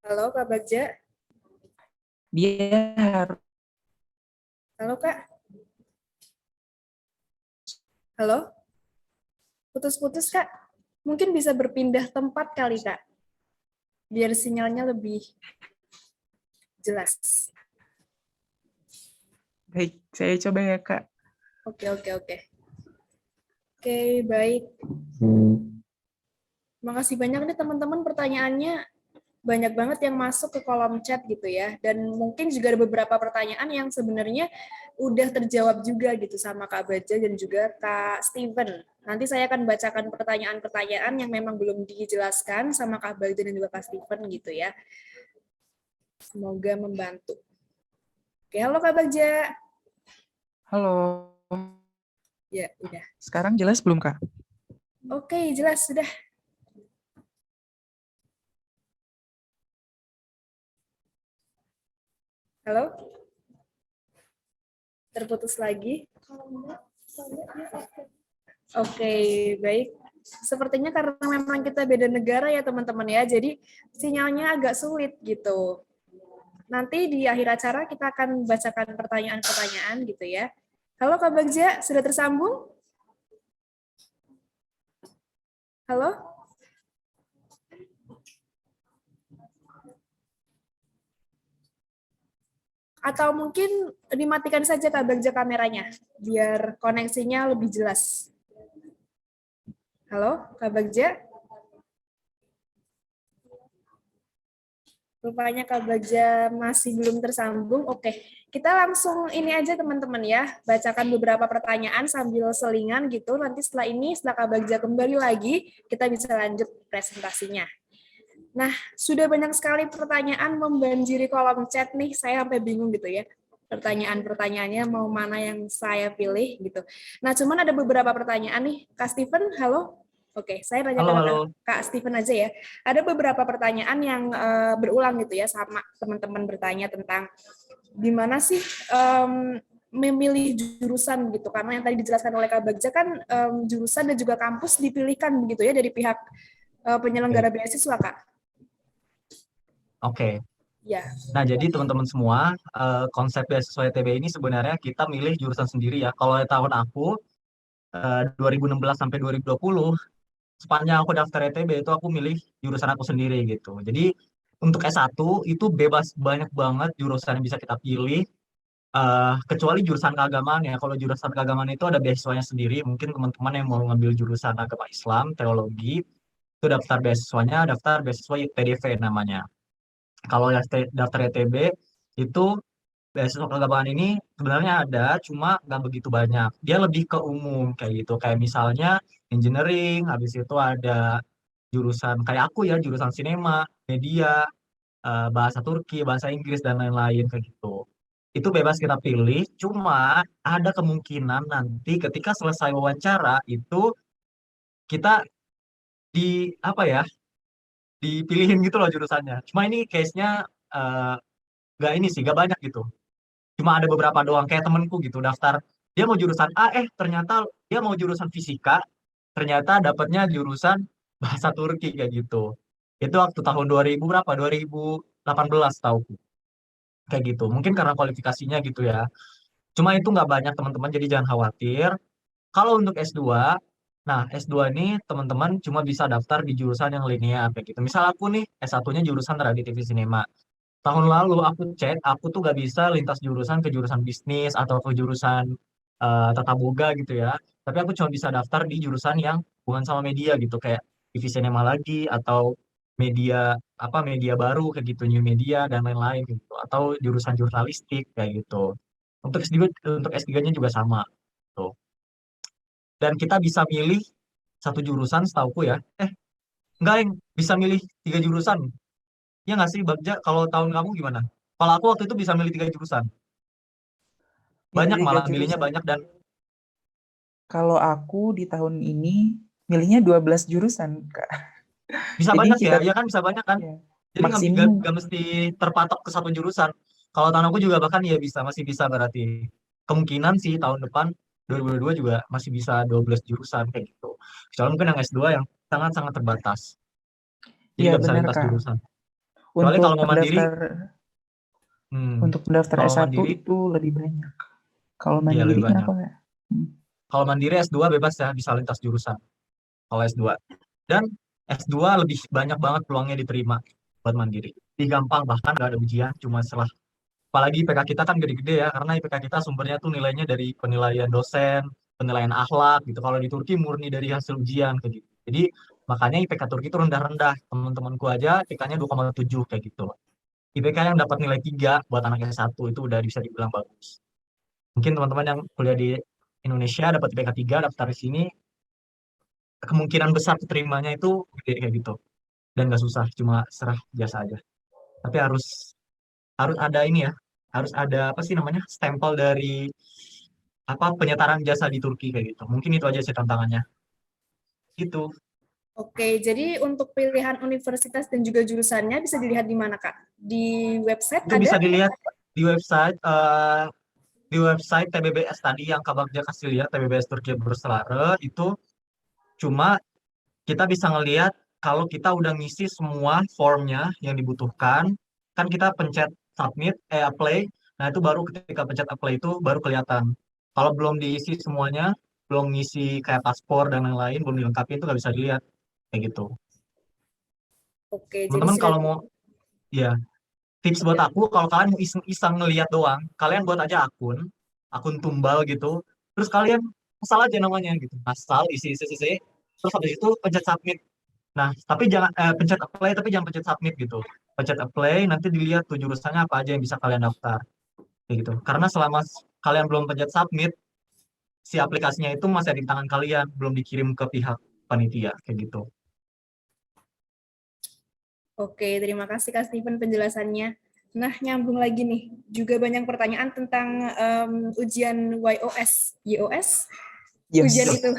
Halo Kak Bagja. Dia harus Halo Kak. Halo. Putus-putus Kak. Mungkin bisa berpindah tempat kali Kak. Biar sinyalnya lebih jelas. baik. Saya coba ya, Kak. Oke, oke, oke. Oke, baik. Makasih banyak nih teman-teman, pertanyaannya banyak banget yang masuk ke kolom chat gitu ya. Dan mungkin juga ada beberapa pertanyaan yang sebenarnya udah terjawab juga gitu sama Kak Baja dan juga Kak Steven. Nanti saya akan bacakan pertanyaan-pertanyaan yang memang belum dijelaskan sama Kak Baja dan juga Kak Steven gitu ya. Semoga membantu. Oke, halo Kak Baja. Halo. Ya, udah. Sekarang jelas belum, Kak? Oke, jelas sudah. Halo? Terputus lagi. Oke, baik. Sepertinya karena memang kita beda negara ya teman-teman ya, jadi sinyalnya agak sulit gitu. Nanti di akhir acara kita akan bacakan pertanyaan-pertanyaan gitu ya. Halo Kak Bagja, sudah tersambung? Halo? Atau mungkin dimatikan saja Kak Bagja kameranya, biar koneksinya lebih jelas. Halo Kak Bagja? Rupanya Kak Bagja masih belum tersambung. Oke, kita langsung ini aja teman-teman ya. Bacakan beberapa pertanyaan sambil selingan gitu. Nanti setelah ini, setelah Kak Bagja kembali lagi, kita bisa lanjut presentasinya. Nah, sudah banyak sekali pertanyaan membanjiri kolom chat nih. Saya sampai bingung gitu ya. Pertanyaan-pertanyaannya mau mana yang saya pilih gitu. Nah, cuman ada beberapa pertanyaan nih. Kak Steven, halo? Oke, saya tanya Halo, ke halo. Kak Steven aja ya. Ada beberapa pertanyaan yang berulang gitu ya, sama teman-teman bertanya tentang gimana sih memilih jurusan gitu. Karena yang tadi dijelaskan oleh Kak Bagja kan jurusan dan juga kampus dipilihkan begitu ya dari pihak penyelenggara beasiswa, Kak. Oke. Ya, Nah, jadi teman-teman semua, konsep beasiswa ITB ini sebenarnya kita milih jurusan sendiri ya. Kalau tahun aku, 2016 sampai 2020, sepanjang aku daftar ITB itu aku milih jurusan aku sendiri gitu. Jadi untuk S1 itu bebas banyak banget jurusan yang bisa kita pilih, kecuali jurusan keagamaan ya. Kalau jurusan keagamaan itu ada beasiswanya sendiri. Mungkin teman-teman yang mau ngambil jurusan agama Islam, teologi, itu daftar beasiswanya, daftar beasiswa TDV namanya. Kalau daftar ITB itu beasiswa keagamaan ini sebenarnya ada, cuma nggak begitu banyak. Dia lebih ke umum kayak gitu. Kayak misalnya engineering, habis itu ada jurusan kayak aku ya, jurusan sinema, media, bahasa Turki, bahasa Inggris, dan lain-lain kayak gitu. Itu bebas kita pilih, cuma ada kemungkinan nanti ketika selesai wawancara itu kita di apa ya, dipilihin gitu loh jurusannya. Cuma ini case-nya eh, nggak ini sih, nggak banyak gitu. Cuma ada beberapa doang kayak temenku gitu daftar, dia mau jurusan A, ternyata dia mau jurusan fisika, ternyata dapatnya jurusan bahasa Turki kayak gitu. Itu waktu tahun 2000 berapa, 2018 tauku kayak gitu. Mungkin karena kualifikasinya gitu ya, cuma itu nggak banyak teman-teman, jadi jangan khawatir. Kalau untuk S2, nah S2 ini teman-teman cuma bisa daftar di jurusan yang linear kayak gitu. Misal aku nih S1-nya jurusan radio TV sinema, tahun lalu aku cek, aku tuh gak bisa lintas jurusan ke jurusan bisnis atau ke jurusan tata boga gitu ya. Tapi aku cuma bisa daftar di jurusan yang bukan sama media gitu, kayak TV sinema lagi atau media apa media baru kayak gitu, new media dan lain-lain gitu. Atau jurusan jurnalistik kayak gitu. Untuk S3-nya juga sama tuh. Dan kita bisa milih satu jurusan setauku ya. Enggak, yang bisa milih 3 jurusan. Ya nggak sih, Bagja? Kalau tahun kamu gimana? Kalau aku waktu itu bisa milih 3 jurusan. Ya, Banyak, tiga malah milihnya jurusan. banyak dan Kalau aku di tahun ini milihnya 12 jurusan, Kak. bisa Jadi banyak ya. kita Ya kan bisa banyak kan. ya, Jadi maksimum nggak mesti terpatok ke satu jurusan. Kalau tahun aku juga bahkan ya bisa, masih bisa berarti. Kemungkinan sih tahun depan 2022 juga masih bisa 12 jurusan kayak gitu. Kecuali mungkin yang S2 yang sangat-sangat terbatas. Jadi ya nggak bisa benar, lintas Kak. jurusan. Kecuali kalau Untuk mau mandiri, untuk pendaftar kalau S1 mandiri, itu lebih banyak. Kalau iya lebih mandiri banyak. kenapa nggak? Kalau mandiri S2 bebas ya, bisa lintas jurusan. Kalau S2. Dan S2 lebih banyak banget peluangnya diterima buat mandiri. Lebih gampang, bahkan nggak ada ujian, cuma setelah. Apalagi IPK kita kan gede-gede ya, karena IPK kita sumbernya tuh nilainya dari penilaian dosen, penilaian akhlak gitu. Kalau di Turki murni dari hasil ujian kayak gitu. Jadi makanya IPK Turki itu rendah-rendah. Teman-temanku aja IPK-nya 2,7 kayak gitu. IPK yang dapat nilai 3 buat anak S1 itu udah bisa dibilang bagus. Mungkin teman-teman yang kuliah di Indonesia dapat IPK 3, daftar di sini, kemungkinan besar keterimanya itu gede kayak gitu. Dan nggak susah, cuma serah biasa aja. Tapi harus harus ada ini ya, harus ada apa sih namanya, stempel dari apa penyetaraan jasa di Turki kayak gitu. Mungkin itu aja sih tantangannya. Gitu. Oke, jadi untuk pilihan universitas dan juga jurusannya bisa dilihat di mana, Kak? Di website Itu ada? bisa dilihat di website TBBS tadi yang Kak Bagja kasih lihat, TBBS Turki Bursalare itu. Cuma kita bisa ngelihat kalau kita udah ngisi semua formnya yang dibutuhkan, kan kita pencet submit, apply, nah itu baru ketika pencet apply itu baru kelihatan. Kalau belum diisi semuanya, belum ngisi kayak paspor dan lain-lain, belum dilengkapi itu nggak bisa dilihat kayak gitu. Oke, jadi Teman-teman sudah. kalau mau, ya tips buat aku, kalau kalian mau iseng-iseng ngelihat doang, kalian buat aja akun tumbal gitu, terus kalian asal aja namanya gitu, asal isi, terus habis itu pencet submit. Nah, tapi jangan pencet apply tapi jangan pencet submit gitu. Pencet apply nanti dilihat tuh jurusannya apa aja yang bisa kalian daftar. Kayak gitu. Karena selama kalian belum pencet submit, si aplikasinya itu masih ada di tangan kalian, belum dikirim ke pihak panitia kayak gitu. Oke, terima kasih Kak Steven penjelasannya. Nah, nyambung lagi nih, juga banyak pertanyaan tentang ujian YOS, ujian Yes. itu,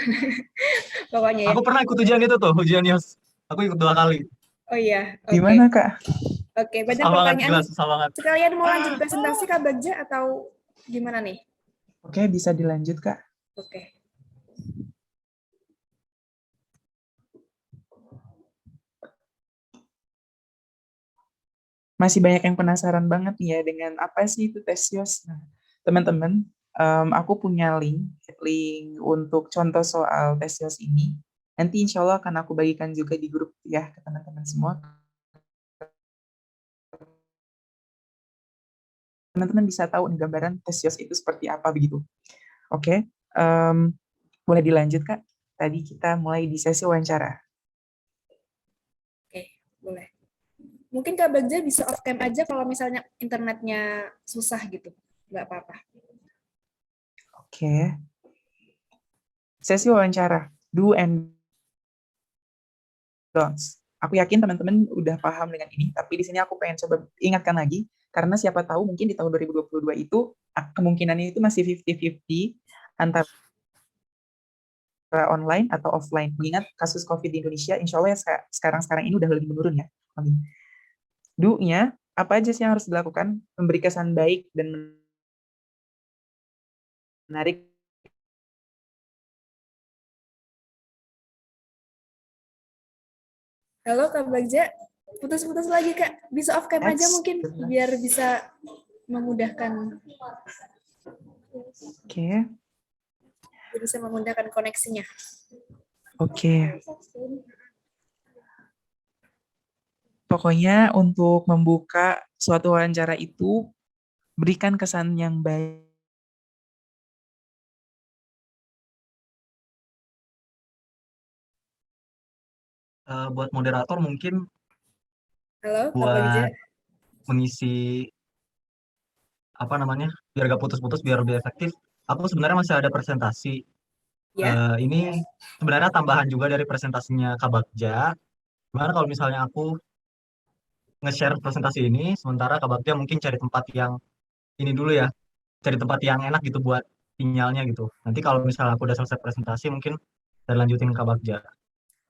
pokoknya ya. Aku pernah ikut ujian itu tuh, ujian YOS. Aku ikut 2 kali. Oh iya, oke. Gimana Kak? Oke, banyak Susah banget, pertanyaan. gila susah banget. Sekalian mau lanjut presentasi Kak Bagja atau gimana nih? Oke, bisa dilanjut Kak. Oke. Masih banyak yang penasaran banget nih ya dengan apa sih itu tes YOS. Nah, teman-teman, aku punya link untuk contoh soal tes YOS ini. Nanti insya Allah akan aku bagikan juga di grup ya ke teman-teman semua. Teman-teman bisa tahu nih gambaran tes YOS itu seperti apa begitu. Oke, boleh dilanjut Kak. Tadi kita mulai di sesi wawancara. Oke, boleh. Mungkin Kak Bagja bisa off cam aja kalau misalnya internetnya susah gitu. Nggak apa-apa. Oke, sesi wawancara. Do and don'ts. Aku yakin teman-teman udah paham dengan ini, tapi di sini aku pengen coba ingatkan lagi, karena siapa tahu mungkin di tahun 2022 itu kemungkinannya itu masih 50-50 antara online atau offline. Mengingat kasus COVID di Indonesia, insya Allah ya sekarang-sekarang ini udah lebih menurun ya. Amin. Do-nya, apa aja sih yang harus dilakukan? Memberi kesan baik dan menarik. Halo Kak Bagja, putus-putus lagi Kak. Bisa off cam aja Ads. mungkin biar bisa memudahkan. Oke, Biar bisa memudahkan koneksinya. oke. Pokoknya untuk membuka suatu wawancara itu, berikan kesan yang baik. Buat moderator mungkin Halo Kak Bagja. buat mengisi apa namanya, biar gak putus-putus, biar lebih efektif. Aku sebenarnya masih ada presentasi. Ya. Ini sebenarnya tambahan juga dari presentasinya Kak Bagja. Gimana kalau misalnya aku nge-share presentasi ini, sementara Kak Bagja mungkin cari tempat yang ini dulu ya, cari tempat yang enak gitu buat sinyalnya gitu. Nanti kalau misalnya aku udah selesai presentasi, mungkin saya lanjutin Kak Bagja.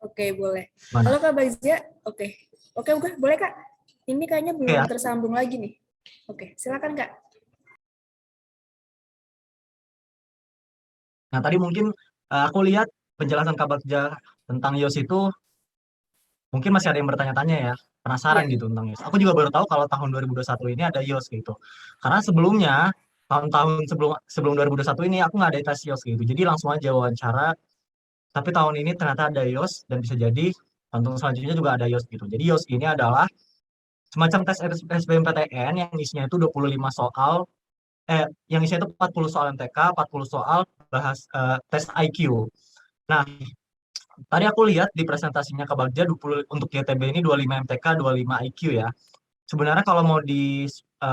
Oke, boleh. Mana? Halo Kak Bagja. Oke. Oke, boleh Kak. Ini kayaknya Oke belum ya. tersambung lagi nih. Oke, silakan Kak. Nah tadi mungkin aku lihat penjelasan Kak Bagja tentang iOS itu mungkin masih ada yang bertanya-tanya ya, penasaran Iya. gitu tentang YOS. Aku juga baru tahu kalau tahun 2021 ini ada YOS gitu. Karena sebelumnya, tahun-tahun sebelum sebelum 2021 ini aku nggak ada tes YOS gitu. Jadi langsung aja wawancara, tapi tahun ini ternyata ada YOS dan bisa jadi tahun selanjutnya juga ada YOS gitu. Jadi YOS ini adalah semacam tes SBMPTN yang isinya itu 25 soal, yang isinya itu 40 soal MTK, 40 soal tes IQ. Nah, tadi aku lihat di presentasinya Kak Bagja 20, untuk YTB ini 25 MTK, 25 IQ ya. Sebenarnya kalau mau di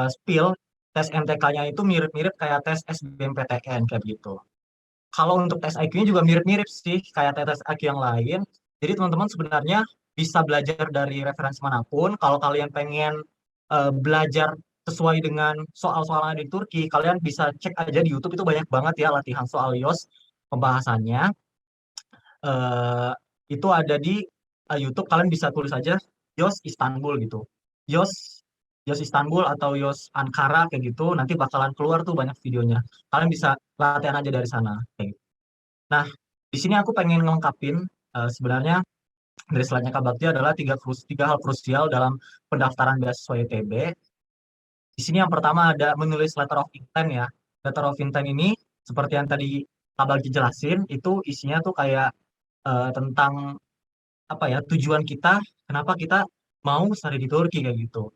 spill, tes MTK-nya itu mirip-mirip kayak tes SBMPTN kayak gitu. Kalau untuk tes IQ-nya juga mirip-mirip sih kayak tes IQ yang lain. Jadi teman-teman sebenarnya bisa belajar dari referensi manapun. Kalau kalian pengen belajar sesuai dengan soal-soal yang ada di Turki, kalian bisa cek aja di YouTube, itu banyak banget ya latihan soal YOS pembahasannya. eh, itu ada di YouTube. Kalian bisa tulis aja YOS Istanbul gitu. YOS YOS Istanbul atau YOS Ankara kayak gitu. Nanti bakalan keluar tuh banyak videonya. Kalian bisa latihan aja dari sana. Kayak gitu. Nah, di sini aku pengen ngelengkapin sebenarnya dari slide-nya Kak Bakti adalah tiga hal krusial dalam pendaftaran beasiswa ITB. Di sini yang pertama ada menulis letter of intent ya. Letter of intent ini seperti yang tadi Kak Bakti jelasin, itu isinya tuh kayak tentang apa ya, tujuan kita, kenapa kita mau study di Turki kayak gitu.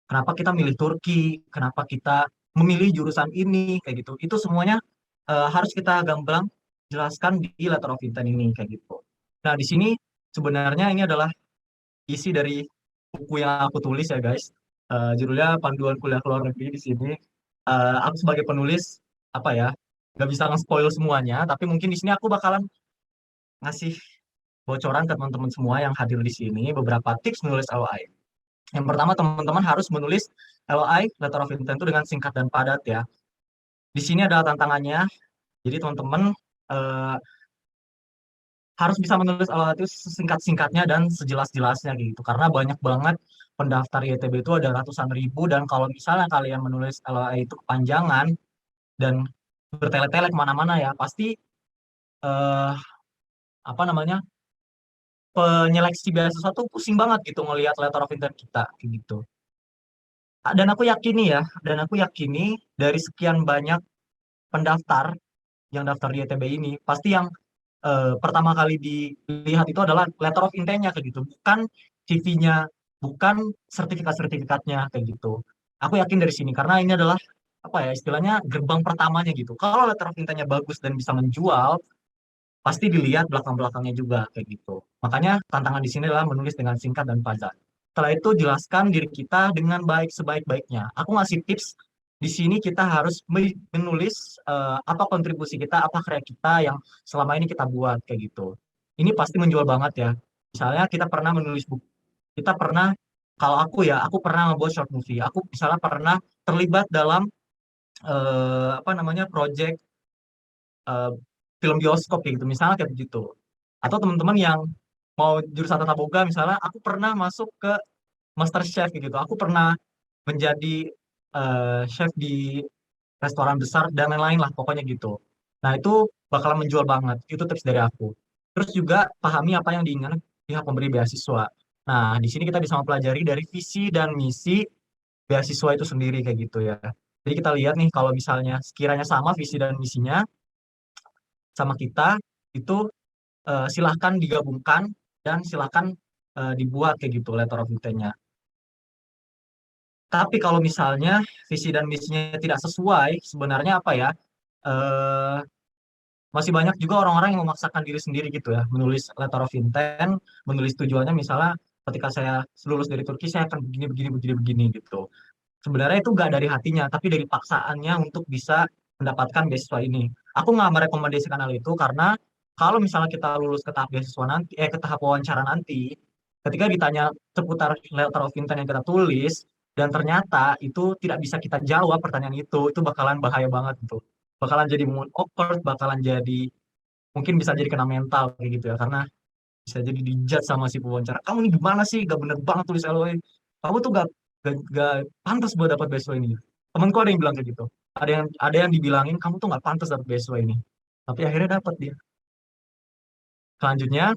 Kenapa kita milih Turki, kenapa kita memilih jurusan ini kayak gitu. Itu semuanya harus kita gamblang jelaskan di letter of intent ini kayak gitu. Nah, di sini sebenarnya ini adalah isi dari buku yang aku tulis ya guys. Judulnya Panduan Kuliah ke Luar Negeri di sini. Aku sebagai penulis apa ya, nggak bisa nge-spoil semuanya, tapi mungkin di sini aku bakalan ngasih bocoran ke teman-teman semua yang hadir di sini beberapa tips menulis LOI. Yang pertama, teman-teman harus menulis LOI, letter of intent itu dengan singkat dan padat ya. Di sini adalah tantangannya. Jadi teman-teman eh, harus bisa menulis LOI itu sesingkat-singkatnya dan sejelas-jelasnya gitu. Karena banyak banget pendaftar YTB itu ada ratusan ribu, dan kalau misalnya kalian menulis LOI itu kepanjangan dan bertele-tele kemana-mana ya, pasti eh, apa namanya, penyeleksi beasiswa tuh pusing banget gitu ngelihat letter of intent kita kayak gitu. Dan aku yakini dari sekian banyak pendaftar yang daftar di YTB ini, pasti yang pertama kali dilihat itu adalah letter of intent-nya kayak gitu, bukan CV-nya, bukan sertifikat-sertifikatnya kayak gitu. Aku yakin dari sini karena ini adalah apa ya, istilahnya gerbang pertamanya gitu. Kalau letter of intent-nya bagus dan bisa menjual, pasti dilihat belakang-belakangnya juga kayak gitu. Makanya tantangan di sini adalah menulis dengan singkat dan padat. Setelah itu jelaskan diri kita dengan baik sebaik-baiknya. Aku ngasih tips di sini, kita harus menulis apa kontribusi kita, apa karya kita yang selama ini kita buat kayak gitu. Ini pasti menjual banget ya. Misalnya kita pernah menulis buku, kita pernah, kalau aku pernah membuat short movie. Aku misalnya pernah terlibat dalam apa namanya, project eh, film bioskop kayak gitu, misalnya kayak begitu. Atau teman-teman yang mau jurusan tata boga, misalnya aku pernah masuk ke Master Chef kayak gitu. Aku pernah menjadi chef di restoran besar dan lain-lain lah pokoknya gitu. Nah, itu bakalan menjual banget. Itu tips dari aku. Terus juga pahami apa yang diinginkan pihak pemberi beasiswa. Nah, di sini kita bisa mempelajari dari visi dan misi beasiswa itu sendiri kayak gitu ya. Jadi kita lihat nih, kalau misalnya sekiranya sama visi dan misinya sama kita, itu silahkan digabungkan dan silahkan dibuat kayak gitu letter of intent-nya. Tapi kalau misalnya visi dan misinya tidak sesuai, sebenarnya apa ya, eh, masih banyak juga orang-orang yang memaksakan diri sendiri gitu ya, menulis letter of intent, menulis tujuannya misalnya ketika saya lulus dari Turki saya akan begini begini begini begini gitu. Sebenarnya itu nggak dari hatinya, tapi dari paksaannya untuk bisa mendapatkan beasiswa ini. Aku nggak merekomendasikan hal itu karena kalau misalnya kita lulus ke tahap beasiswa nanti, ke tahap wawancara nanti, ketika ditanya seputar letter of intent yang kita tulis, dan ternyata itu tidak bisa kita jawab pertanyaan itu bakalan bahaya banget gitu. Bakalan jadi mood awkward, bakalan jadi, mungkin bisa jadi kena mental kayak gitu ya, karena bisa jadi dijudge sama si pewawancara. Kamu ini gimana sih? Gak bener banget tulis LOI. Kamu tuh gak pantas buat dapat beasiswa ini. Temanku ada yang bilang kayak gitu. Ada yang dibilangin kamu tuh gak pantas dapat beasiswa ini. Tapi akhirnya dapat dia. Selanjutnya,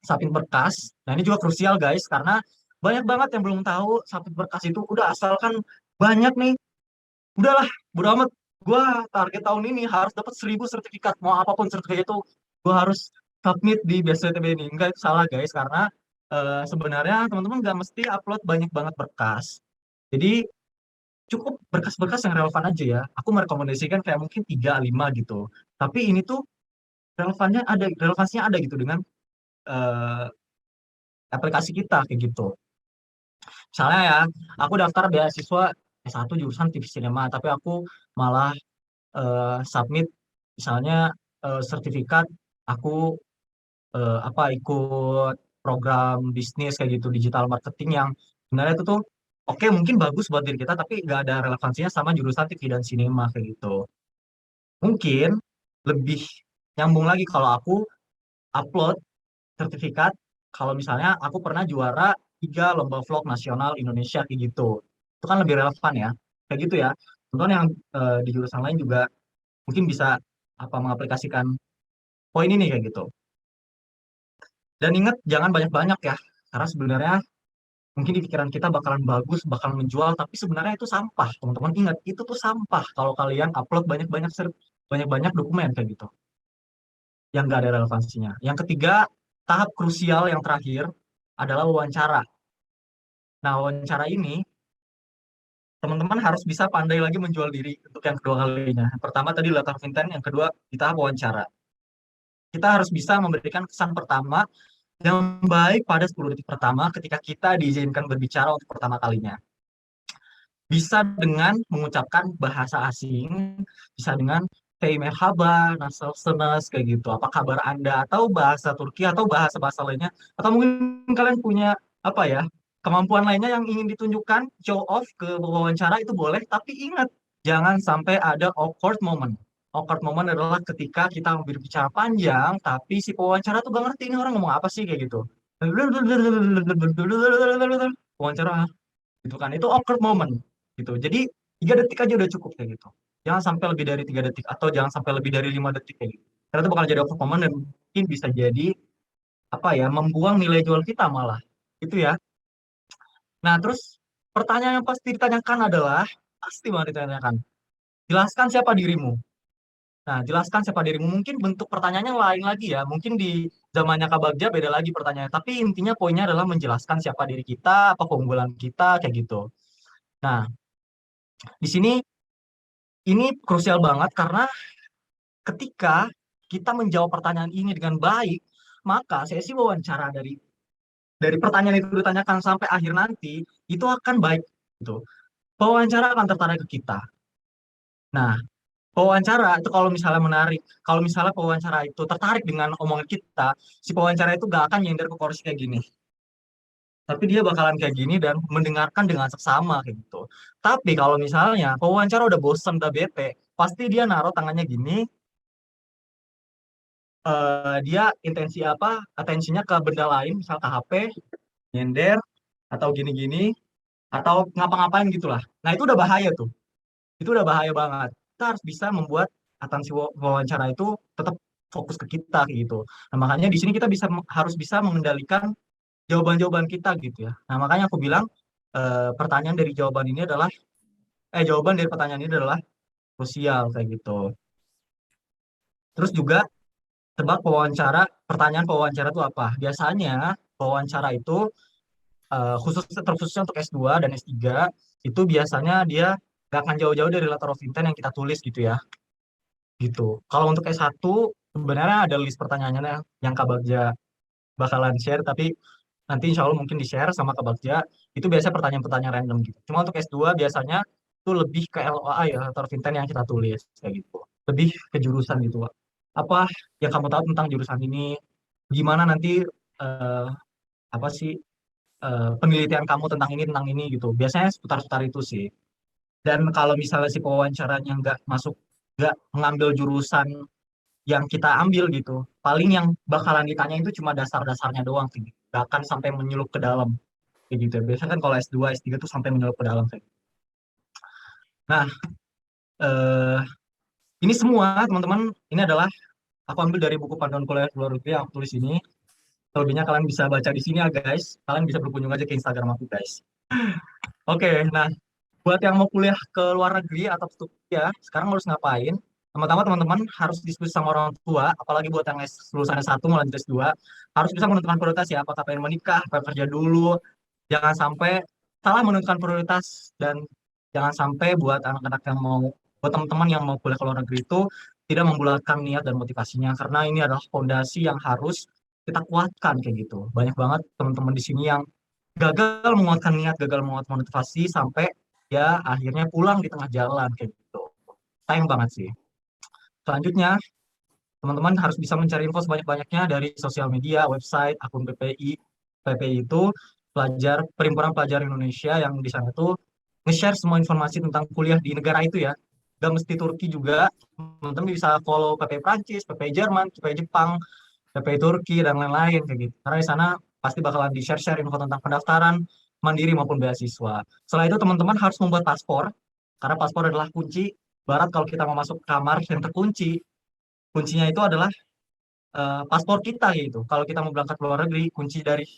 Submit berkas. Nah, ini juga krusial guys, karena banyak banget yang belum tahu submit berkas itu udah asalkan banyak nih. Udahlah, bodo amat. Gua target tahun ini harus dapat 1.000 sertifikat. Mau apapun sertifikat itu, gua harus submit di BSDTB ini. Enggak, itu salah guys, karena sebenarnya teman-teman nggak mesti upload banyak banget berkas. Jadi cukup berkas-berkas yang relevan aja ya. Aku merekomendasikan kayak mungkin 3 5 gitu. Tapi ini tuh relevansinya ada gitu dengan eh, aplikasi kita kayak gitu. Misalnya ya, aku daftar beasiswa S1 jurusan TV Cinema, tapi aku malah submit misalnya sertifikat aku apa ikut program bisnis kayak gitu, digital marketing yang sebenarnya itu tuh oke mungkin bagus buat diri kita tapi nggak ada relevansinya sama jurusan TV dan sinema kayak gitu. Mungkin lebih nyambung lagi kalau aku upload sertifikat kalau misalnya aku pernah juara 3 lomba vlog nasional Indonesia kayak gitu. Itu kan lebih relevan ya. Kayak gitu ya. Contohnya yang di jurusan lain juga mungkin bisa apa mengaplikasikan poin ini kayak gitu. Dan ingat jangan banyak-banyak ya. Karena sebenarnya mungkin di pikiran kita bakalan bagus, bakal menjual, tapi sebenarnya itu sampah. Teman-teman ingat, itu tuh sampah kalau kalian upload banyak-banyak dokumen kayak gitu yang nggak ada relevansinya. Yang ketiga, tahap krusial yang terakhir adalah wawancara. Nah, wawancara ini teman-teman harus bisa pandai lagi menjual diri untuk yang kedua kalinya. Yang pertama tadi letter of intent, yang kedua di tahap wawancara. Kita harus bisa memberikan kesan pertama yang baik pada 10 detik pertama ketika kita diizinkan berbicara untuk pertama kalinya. Bisa dengan mengucapkan bahasa asing, bisa dengan hey merhaba, nasılsınız kayak gitu. Apa kabar Anda atau bahasa Turki atau bahasa-bahasa lainnya atau mungkin kalian punya apa ya kemampuan lainnya yang ingin ditunjukkan show off ke wawancara itu boleh, tapi ingat jangan sampai ada awkward moment. Awkward moment adalah ketika kita berbicara panjang tapi si pewawancara tuh gak ngerti ini orang ngomong apa sih kayak gitu. Wawancara gitu kan itu awkward moment gitu jadi 3 detik aja udah cukup kayak gitu jangan sampai lebih dari 3 detik atau jangan sampai lebih dari 5 detik kayak gitu karena itu bakal jadi awkward moment dan mungkin bisa jadi apa ya membuang nilai jual kita malah itu ya. Nah terus pertanyaan yang pasti ditanyakan adalah pasti banget ditanyakan jelaskan siapa dirimu. Nah jelaskan siapa dirimu mungkin bentuk pertanyaannya lain lagi ya mungkin di zamannya Kak Bagja beda lagi pertanyaannya tapi intinya poinnya adalah menjelaskan siapa diri kita apa keunggulan kita kayak gitu. Nah di sini ini krusial banget karena ketika kita menjawab pertanyaan ini dengan baik, maka sesi wawancara dari pertanyaan itu ditanyakan sampai akhir nanti itu akan baik gitu. Pewawancara akan tertarik ke kita. Nah, pewawancara itu kalau misalnya menarik, kalau misalnya pewawancara itu tertarik dengan omongan kita, si pewawancara itu gak akan nyender ke kursi kayak gini. Tapi dia bakalan kayak gini dan mendengarkan dengan seksama kayak gitu. Tapi kalau misalnya pewawancara udah bosen, udah bete, pasti dia naruh tangannya gini, dia intensi apa atensinya ke benda lain misal ke HP nyender atau gini-gini atau ngapa-ngapain gitulah nah itu udah bahaya tuh itu udah bahaya banget kita harus bisa membuat atensi wawancara itu tetap fokus ke kita kayak gitu nah makanya di sini kita harus bisa mengendalikan jawaban-jawaban kita gitu ya nah makanya aku bilang pertanyaan dari jawaban ini adalah jawaban dari pertanyaan ini adalah krusial kayak gitu terus juga tebak pewawancara, pertanyaan pewawancara itu apa? Biasanya pewawancara itu terkhususnya untuk S2 dan S3 itu biasanya dia gak akan jauh-jauh dari letter of intent yang kita tulis gitu ya. Gitu. Kalau untuk S1 sebenarnya ada list pertanyaannya yang Kak Bagja bakalan share tapi nanti insya Allah mungkin di-share sama Kak Bagja. Itu biasanya pertanyaan-pertanyaan random gitu. Cuma untuk S2 biasanya itu lebih ke LOA ya, letter of intent yang kita tulis kayak gitu. Lebih ke jurusan gitu, Pak. Apa yang kamu tahu tentang jurusan ini? Gimana nanti eh, apa sih penelitian kamu tentang ini gitu. Biasanya seputar-seputar itu sih. Dan kalau misalnya si pewawancaranya nggak masuk, nggak mengambil jurusan yang kita ambil gitu, paling yang bakalan ditanya itu cuma dasar-dasarnya doang sih. Nggak akan sampai menyelup ke dalam kayak gitu. Biasanya kan kalau S2, S3 tuh sampai menyelup ke dalam kayak gitu. Nah, eh, ini semua teman-teman, ini adalah aku ambil dari buku panduan kuliah luar negeri yang aku tulis ini. Selebihnya kalian bisa baca di sini ya guys. Kalian bisa berkunjung aja ke Instagram aku guys. Oke, nah buat yang mau kuliah ke luar negeri atau ya, sekarang harus ngapain? Pertama teman-teman harus diskusi sama orang tua, apalagi buat yang lulusan S1 mau lanjut S2, harus bisa menentukan prioritas ya, apakah pengen menikah, pengen kerja dulu, jangan sampai salah menentukan prioritas, dan jangan sampai buat anak-anak yang mau, buat teman-teman yang mau kuliah ke luar negeri itu tidak membulatkan niat dan motivasinya, karena ini adalah fondasi yang harus kita kuatkan kayak gitu. Banyak banget teman-teman di sini yang gagal menguatkan niat, gagal menguatkan motivasi sampai ya akhirnya pulang di tengah jalan kayak gitu. Sayang banget sih. Selanjutnya, teman-teman harus bisa mencari info sebanyak-banyaknya dari sosial media, website, akun PPI. PPI itu Perhimpunan Pelajar Indonesia, yang di sana tuh nge-share semua informasi tentang kuliah di negara itu ya. Gak mesti Turki juga, teman-teman bisa follow PPI Prancis, PPI Jerman, PPI Jepang, PPI Turki, dan lain-lain kayak gitu. Karena di sana pasti bakalan di-share-share info tentang pendaftaran mandiri maupun beasiswa. Setelah itu teman-teman harus membuat paspor, karena paspor adalah kunci. Barat kalau kita mau masuk kamar yang terkunci, kuncinya itu adalah paspor kita gitu. Kalau kita mau berangkat ke luar negeri, kunci dari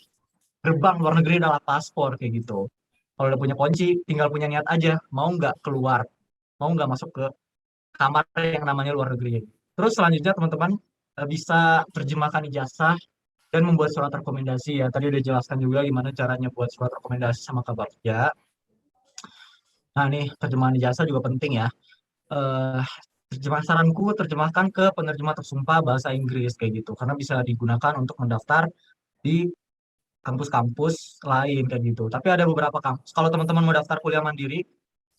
gerbang luar negeri adalah paspor kayak gitu. Kalau udah punya kunci, tinggal punya niat aja, mau nggak keluar, mau nggak masuk ke kamar yang namanya luar negeri. Terus selanjutnya teman-teman bisa terjemahkan ijazah dan membuat surat rekomendasi ya. Tadi udah jelaskan juga gimana caranya buat surat rekomendasi sama Kak Bagja. Nah nih, terjemahan ijazah juga penting ya. eh saranku terjemahkan ke penerjemah tersumpah bahasa Inggris kayak gitu, karena bisa digunakan untuk mendaftar di kampus-kampus lain kayak gitu. Tapi ada beberapa kampus. Kalau teman-teman mau daftar kuliah mandiri,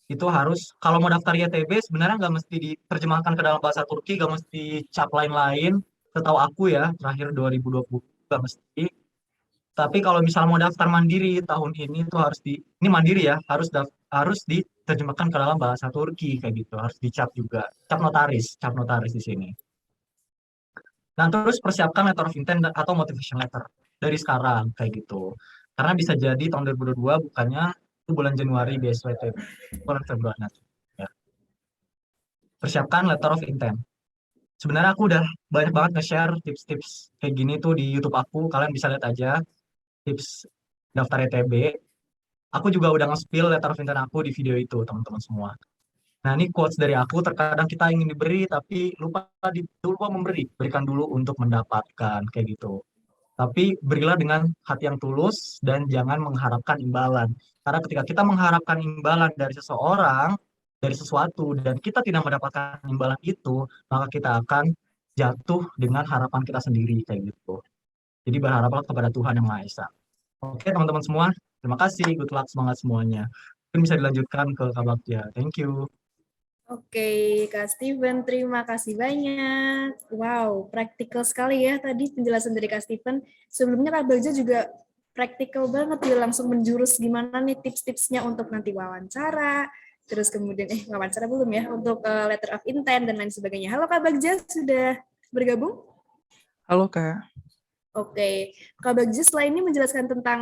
itu harus, kalau mau daftar ITB sebenarnya nggak mesti diterjemahkan ke dalam bahasa Turki, nggak mesti cap lain-lain. Setahu aku ya, terakhir 2020 nggak mesti. Tapi kalau misal mau daftar mandiri tahun ini itu ini mandiri ya, harus diterjemahkan ke dalam bahasa Turki kayak gitu, harus dicap juga, cap notaris di sini. Nah, terus persiapkan letter of intent atau motivation letter dari sekarang kayak gitu. Karena bisa jadi tahun 2022 bukannya itu bulan Januari BSWT, bulan Februari nanti. Ya. Persiapkan letter of intent. Sebenarnya aku udah banyak banget nge-share tips-tips kayak gini tuh di YouTube aku. Kalian bisa lihat aja tips daftar ETB. Aku juga udah nge-spill letter of intent aku di video itu, teman-teman semua. Nah, ini quotes dari aku, terkadang kita ingin diberi, tapi lupa memberi. Berikan dulu untuk mendapatkan, kayak gitu. Tapi berilah dengan hati yang tulus dan jangan mengharapkan imbalan. Karena ketika kita mengharapkan imbalan dari seseorang, dari sesuatu, dan kita tidak mendapatkan imbalan itu, maka kita akan jatuh dengan harapan kita sendiri, kayak gitu. Jadi berharaplah kepada Tuhan Yang Maha Esa. Oke, teman-teman semua. Terima kasih. Good luck, semangat semuanya. Mungkin bisa dilanjutkan ke Kak Bagja. Thank you. Oke, Kak Steven, terima kasih banyak. Wow, praktikal sekali ya tadi penjelasan dari Kak Steven. Sebelumnya Kak Bagja juga praktikal banget ya, langsung menjurus gimana nih tips-tipsnya untuk nanti wawancara, terus kemudian wawancara belum ya, untuk letter of intent dan lain sebagainya. Halo Kak Bagja, sudah bergabung? Halo Kak. Oke, Kak Bagja setelah ini menjelaskan tentang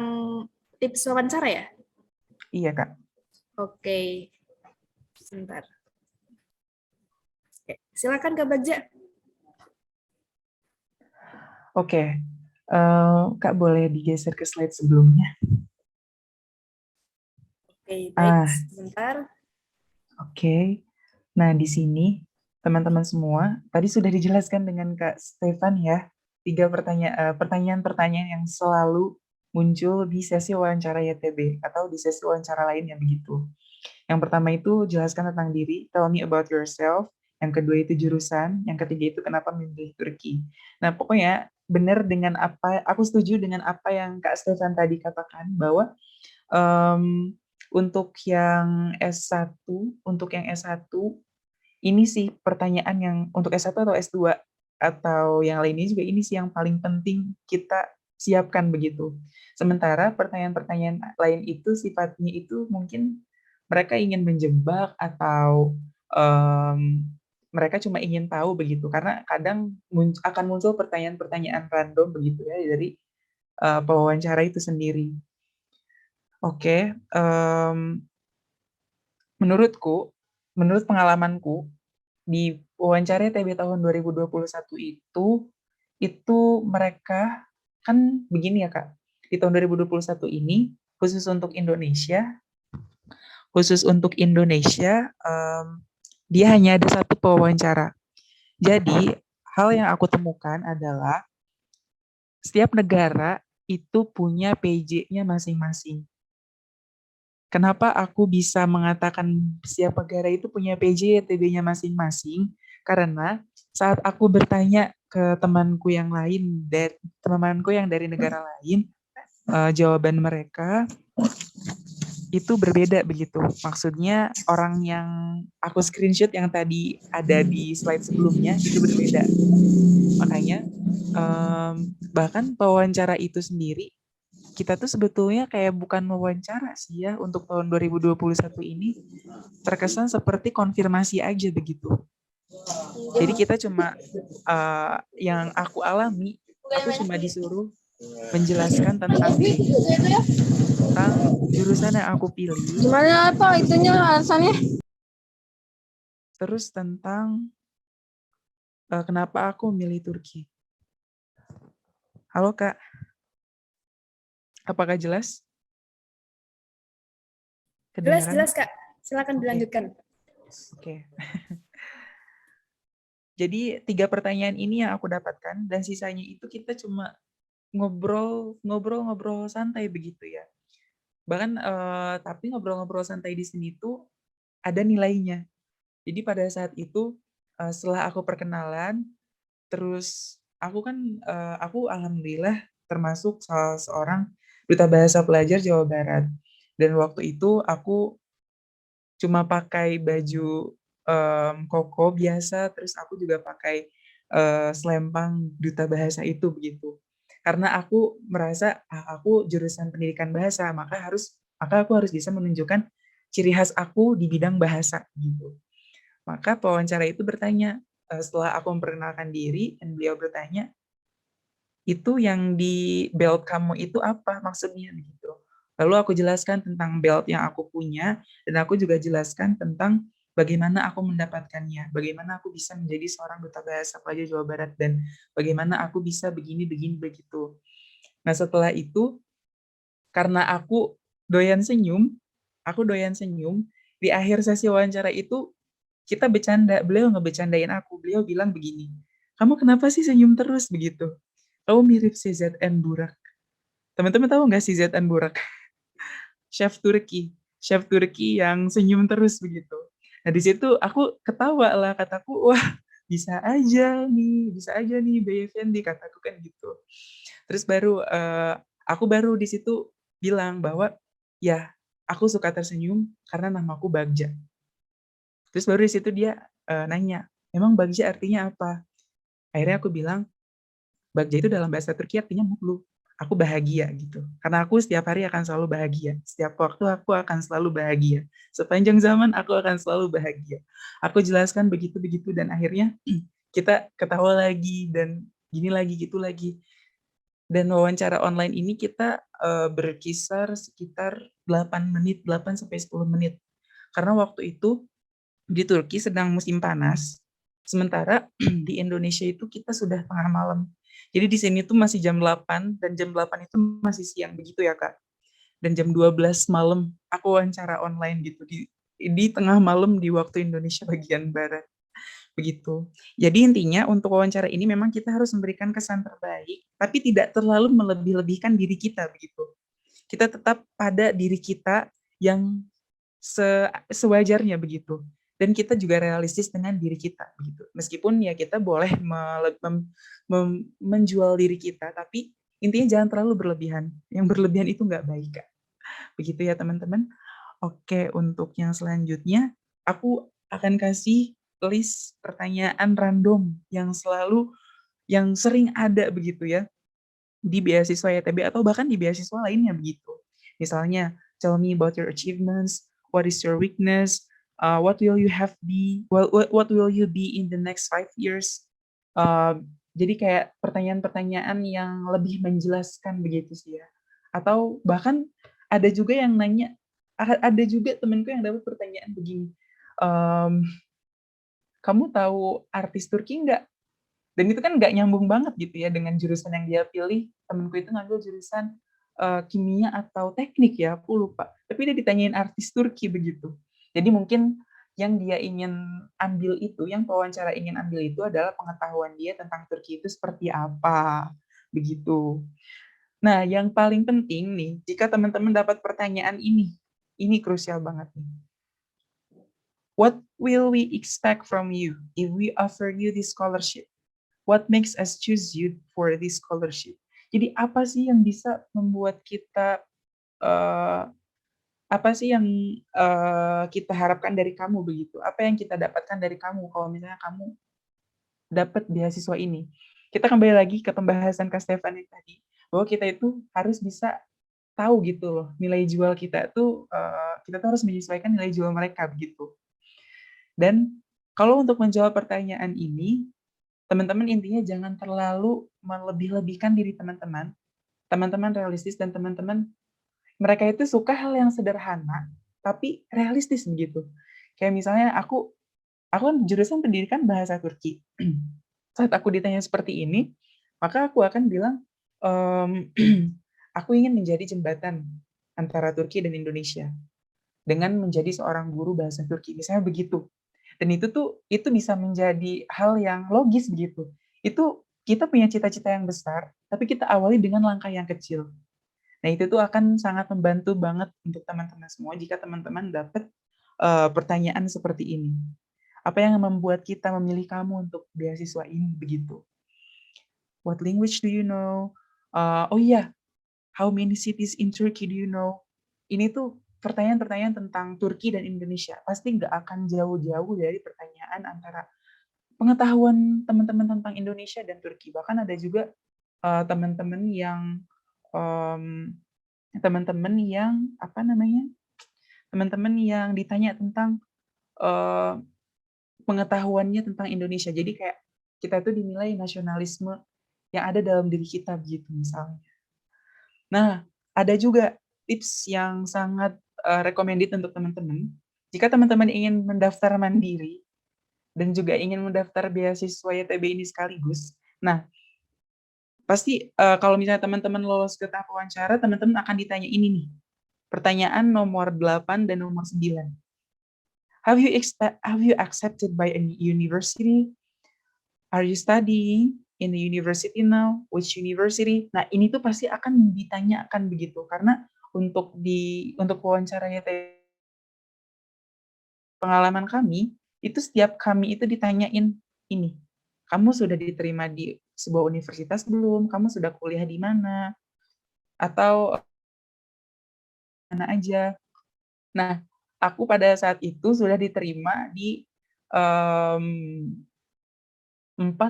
tips wawancara ya? Iya Kak. Oke, sebentar. Oke, silakan Kak Bagja. Oke, Kak boleh digeser ke slide sebelumnya. Oke, baik, sebentar. Oke. Nah, di sini teman-teman semua tadi sudah dijelaskan dengan Kak Stefan ya, 3 pertanyaan-pertanyaan yang selalu muncul di sesi wawancara YTB atau di sesi wawancara lainnya begitu. Yang pertama itu jelaskan tentang diri, tell me about yourself. Yang kedua itu jurusan, yang ketiga itu kenapa memilih Turki. Nah, pokoknya benar dengan aku setuju dengan apa yang Kak Stefan tadi katakan, bahwa untuk yang S1, ini sih pertanyaan yang untuk S1 atau S2 atau yang lainnya juga, ini sih yang paling penting kita siapkan begitu. Sementara pertanyaan-pertanyaan lain itu sifatnya itu mungkin mereka ingin menjebak atau mereka cuma ingin tahu begitu, karena kadang akan muncul pertanyaan-pertanyaan random begitu ya dari pewawancara itu sendiri. Oke, menurut pengalamanku di wawancara TB tahun 2021 itu mereka kan begini ya Kak, di tahun 2021 ini khusus untuk Indonesia, dia hanya ada satu pewawancara. Jadi hal yang aku temukan adalah setiap negara itu punya PJ-nya masing-masing. Kenapa aku bisa mengatakan setiap negara itu punya PJ TB-nya masing-masing? Karena saat aku bertanya ke temanku yang lain, temanku yang dari negara lain, jawaban mereka itu berbeda begitu. Maksudnya orang yang aku screenshot yang tadi ada di slide sebelumnya itu berbeda. Makanya bahkan pewawancara itu sendiri kita tuh sebetulnya kayak bukan wawancara sih ya untuk tahun 2021 ini terkesan seperti konfirmasi aja begitu. Jadi kita cuma yang aku alami, aku cuma disuruh menjelaskan tentang diriku, tentang jurusan yang aku pilih, Gimana apa itunya alasannya? terus tentang kenapa aku milih Turki. Halo Kak, apakah jelas? Jelas, Kedengaran? jelas Kak. Silakan Oke. dilanjutkan. Oke. Jadi 3 pertanyaan ini yang aku dapatkan dan sisanya itu kita cuma ngobrol santai begitu ya. Bahkan tapi ngobrol-ngobrol santai di sini tuh ada nilainya. Jadi pada saat itu setelah aku perkenalan, terus aku alhamdulillah termasuk salah seorang duta bahasa pelajar Jawa Barat. Dan waktu itu aku cuma pakai baju koko biasa, terus aku juga pakai selempang duta bahasa itu begitu. Karena aku merasa aku jurusan pendidikan bahasa, maka aku harus bisa menunjukkan ciri khas aku di bidang bahasa gitu. Maka pewawancara itu bertanya, setelah aku memperkenalkan diri dan beliau bertanya, itu yang di belt kamu itu apa maksudnya gitu. Lalu aku jelaskan tentang belt yang aku punya dan aku juga jelaskan tentang bagaimana aku mendapatkannya, bagaimana aku bisa menjadi seorang duta bahasa pelajar Jawa Barat dan bagaimana aku bisa begini begitu. Nah, setelah itu karena aku doyan senyum, di akhir sesi wawancara itu kita bercanda, beliau ngebecandain aku, beliau bilang begini, "Kamu kenapa sih senyum terus begitu? Kamu mirip si ZN Burak." Teman-teman tahu nggak si ZN Burak? Chef Turki yang senyum terus begitu. Nah di situ aku ketawa lah, kataku, wah bisa aja nih Bay Effendi, kataku kan gitu. Terus aku baru di situ bilang bahwa ya aku suka tersenyum karena namaku Bagja. Terus baru di situ dia nanya, emang Bagja artinya apa? Akhirnya aku bilang, Bagja itu dalam bahasa Turki artinya mutlu. Aku bahagia gitu. Karena aku setiap hari akan selalu bahagia. Setiap waktu aku akan selalu bahagia. Sepanjang zaman aku akan selalu bahagia. Aku jelaskan begitu-begitu dan akhirnya kita ketawa lagi dan gini lagi gitu lagi. Dan wawancara online ini kita berkisar sekitar 8 menit, 8 sampai 10 menit. Karena waktu itu di Turki sedang musim panas. Sementara di Indonesia itu kita sudah tengah malam. Jadi di sini tuh masih jam 8 dan jam 8 itu masih siang begitu ya Kak. Dan jam 12 malam aku wawancara online gitu di tengah malam di waktu Indonesia bagian barat. Begitu. Jadi intinya untuk wawancara ini memang kita harus memberikan kesan terbaik, tapi tidak terlalu melebih-lebihkan diri kita begitu. Kita tetap pada diri kita yang sewajarnya begitu. Dan kita juga realistis dengan diri kita begitu. Meskipun ya kita boleh menjual diri kita, tapi intinya jangan terlalu berlebihan. Yang berlebihan itu nggak baik, Kak. Begitu ya teman-teman. Oke, untuk yang selanjutnya aku akan kasih list pertanyaan random yang sering ada begitu ya di beasiswa YTB atau bahkan di beasiswa lainnya begitu. Misalnya, tell me about your achievements, what is your weakness, what will you be in the next 5 years. Jadi kayak pertanyaan-pertanyaan yang lebih menjelaskan begitu sih ya. Atau bahkan ada juga yang nanya, ada juga temenku yang dapat pertanyaan begini, kamu tahu artis Turki nggak? Dan itu kan nggak nyambung banget gitu ya dengan jurusan yang dia pilih. Temenku itu ngambil jurusan kimia atau teknik ya, aku lupa. Tapi dia ditanyain artis Turki begitu. Jadi mungkin yang dia ingin ambil itu, yang pewawancara ingin ambil itu adalah pengetahuan dia tentang Turki itu seperti apa, begitu. Nah, yang paling penting nih, jika teman-teman dapat pertanyaan ini krusial banget nih. What will we expect from you if we offer you this scholarship? What makes us choose you for this scholarship? Jadi apa sih yang bisa membuat kita apa sih yang kita harapkan dari kamu begitu? Apa yang kita dapatkan dari kamu kalau misalnya kamu dapat beasiswa ini? Kita kembali lagi ke pembahasan Kak Stefan yang tadi, bahwa kita itu harus bisa tahu gitu loh nilai jual kita tuh kita tuh harus menyesuaikan nilai jual mereka begitu. Dan kalau untuk menjawab pertanyaan ini, teman-teman intinya jangan terlalu melebih-lebihkan diri teman-teman. Teman-teman realistis dan teman-teman mereka itu suka hal yang sederhana tapi realistis begitu. Kayak misalnya aku kan jurusan pendidikan bahasa Turki. Saat aku ditanya seperti ini, maka aku akan bilang aku ingin menjadi jembatan antara Turki dan Indonesia dengan menjadi seorang guru bahasa Turki, misalnya begitu. Dan itu bisa menjadi hal yang logis begitu. Itu kita punya cita-cita yang besar, tapi kita awali dengan langkah yang kecil. Nah, itu tuh akan sangat membantu banget untuk teman-teman semua jika teman-teman dapat pertanyaan seperti ini. Apa yang membuat kita memilih kamu untuk beasiswa ini begitu? What language do you know? Oh iya, how many cities in Turkey do you know? Ini tuh pertanyaan-pertanyaan tentang Turki dan Indonesia. Pasti nggak akan jauh-jauh dari pertanyaan antara pengetahuan teman-teman tentang Indonesia dan Turki. Bahkan ada juga teman-teman yang um, teman-teman yang ditanya tentang pengetahuannya tentang Indonesia. Jadi kayak kita itu dinilai nasionalisme yang ada dalam diri kita begitu misalnya. Nah, ada juga tips yang sangat recommended untuk teman-teman. Jika teman-teman ingin mendaftar mandiri dan juga ingin mendaftar beasiswa YTB ini sekaligus, nah pasti kalau misalnya teman-teman lolos ke tahap wawancara, teman-teman akan ditanya ini nih, pertanyaan nomor 8 dan nomor 9. Have you accepted by a university? Are you studying in the university now? Which university? Nah, ini tuh pasti akan ditanyakan begitu karena untuk wawancara pengalaman kami itu setiap kami itu ditanyain ini. Kamu sudah diterima di sebuah universitas belum? Kamu sudah kuliah di mana? Atau mana aja? Nah, aku pada saat itu sudah diterima di 4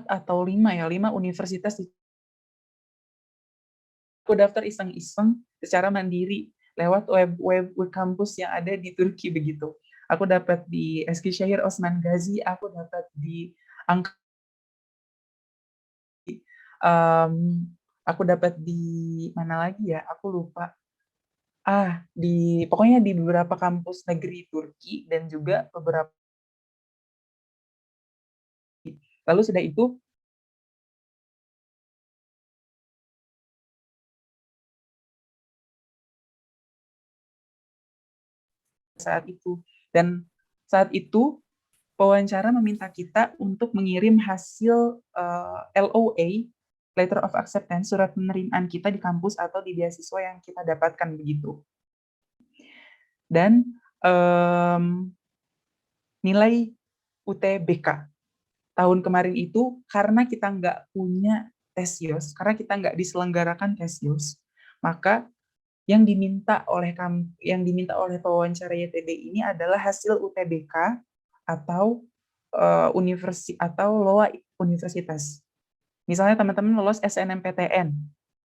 atau 5 universitas. Aku daftar iseng-iseng secara mandiri lewat web kampus yang ada di Turki begitu. Aku dapat di Eskişehir Osman Gazi, aku dapat di aku dapat di mana lagi ya? Aku lupa. Pokoknya di beberapa kampus negeri Turki dan juga beberapa. Lalu sudah itu saat itu pewawancara meminta kita untuk mengirim hasil LOA, Letter of Acceptance, surat penerimaan kita di kampus atau di beasiswa yang kita dapatkan begitu. Dan nilai UTBK tahun kemarin itu karena kita nggak punya TESYOS, karena kita nggak diselenggarakan TESYOS, maka yang diminta oleh pewawancara YTB ini adalah hasil UTBK atau LOA universitas. Misalnya teman-teman lolos SNMPTN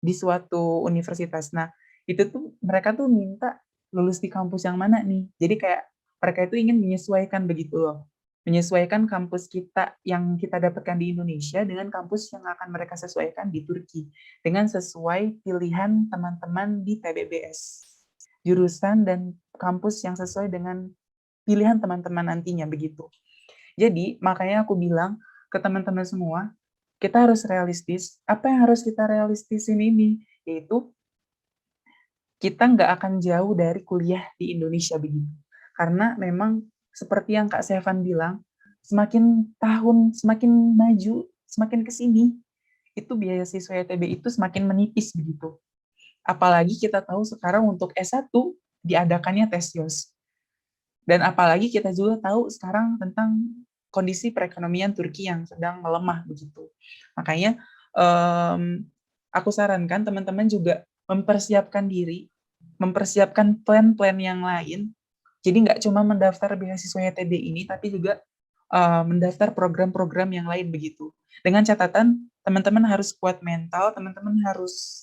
di suatu universitas. Nah, itu tuh mereka tuh minta lulus di kampus yang mana nih. Jadi kayak mereka itu ingin menyesuaikan begitu loh. Menyesuaikan kampus kita yang kita dapatkan di Indonesia dengan kampus yang akan mereka sesuaikan di Turki. Dengan sesuai pilihan teman-teman di TBBS. Jurusan dan kampus yang sesuai dengan pilihan teman-teman nantinya begitu. Jadi, makanya aku bilang ke teman-teman semua, kita harus realistis. Apa yang harus kita realistisin ini? Yaitu kita nggak akan jauh dari kuliah di Indonesia begitu. Karena memang seperti yang Kak Sevan bilang, semakin tahun, semakin maju, semakin ke sini, itu biaya siswa YTB itu semakin menipis begitu. Apalagi kita tahu sekarang untuk S1 diadakannya tes YOS. Dan apalagi kita juga tahu sekarang tentang kondisi perekonomian Turki yang sedang melemah begitu. Makanya aku sarankan teman-teman juga mempersiapkan diri, mempersiapkan plan-plan yang lain. Jadi nggak cuma mendaftar beasiswa YTB ini, tapi juga mendaftar program-program yang lain begitu. Dengan catatan teman-teman harus kuat mental, teman-teman harus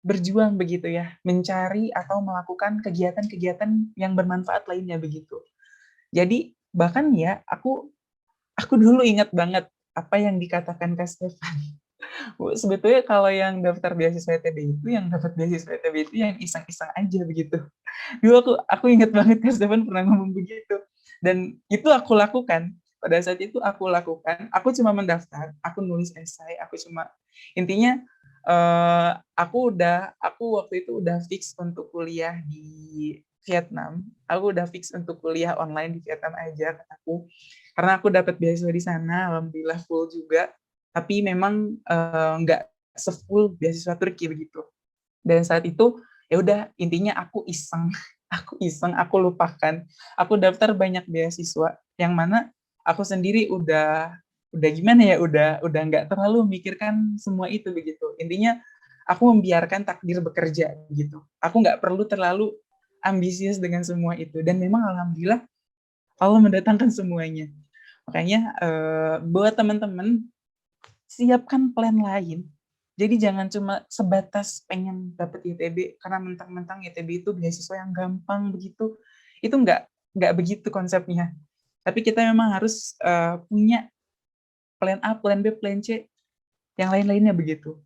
berjuang begitu ya, mencari atau melakukan kegiatan-kegiatan yang bermanfaat lainnya begitu. Jadi bahkan ya aku dulu ingat banget apa yang dikatakan Kak Stefan. Sebetulnya kalau yang daftar beasiswa ITB itu, yang dapat beasiswa ITB itu yang iseng-iseng aja begitu. Dulu aku ingat banget Kak Stefan pernah ngomong begitu. Dan itu aku lakukan. Pada saat itu aku lakukan, aku cuma mendaftar, aku nulis esai, intinya aku waktu itu udah fix untuk kuliah di Vietnam. Aku udah fix untuk kuliah online di Vietnam aja kataku. Karena aku dapat beasiswa di sana, alhamdulillah full juga. Tapi memang nggak sefull beasiswa Turki begitu. Dan saat itu ya udah intinya aku iseng, aku lupakan. Aku daftar banyak beasiswa yang mana aku sendiri udah gimana ya, udah nggak terlalu memikirkan semua itu begitu. Intinya aku membiarkan takdir bekerja gitu. Aku nggak perlu terlalu ambisius dengan semua itu. Dan memang alhamdulillah Allah mendatangkan semuanya. Makanya buat teman-teman siapkan plan lain. Jadi jangan cuma sebatas pengen dapet ITB karena mentang-mentang ITB itu beasiswa yang gampang begitu. Itu nggak begitu konsepnya. Tapi kita memang harus punya plan A, plan B, plan C, yang lain-lainnya begitu.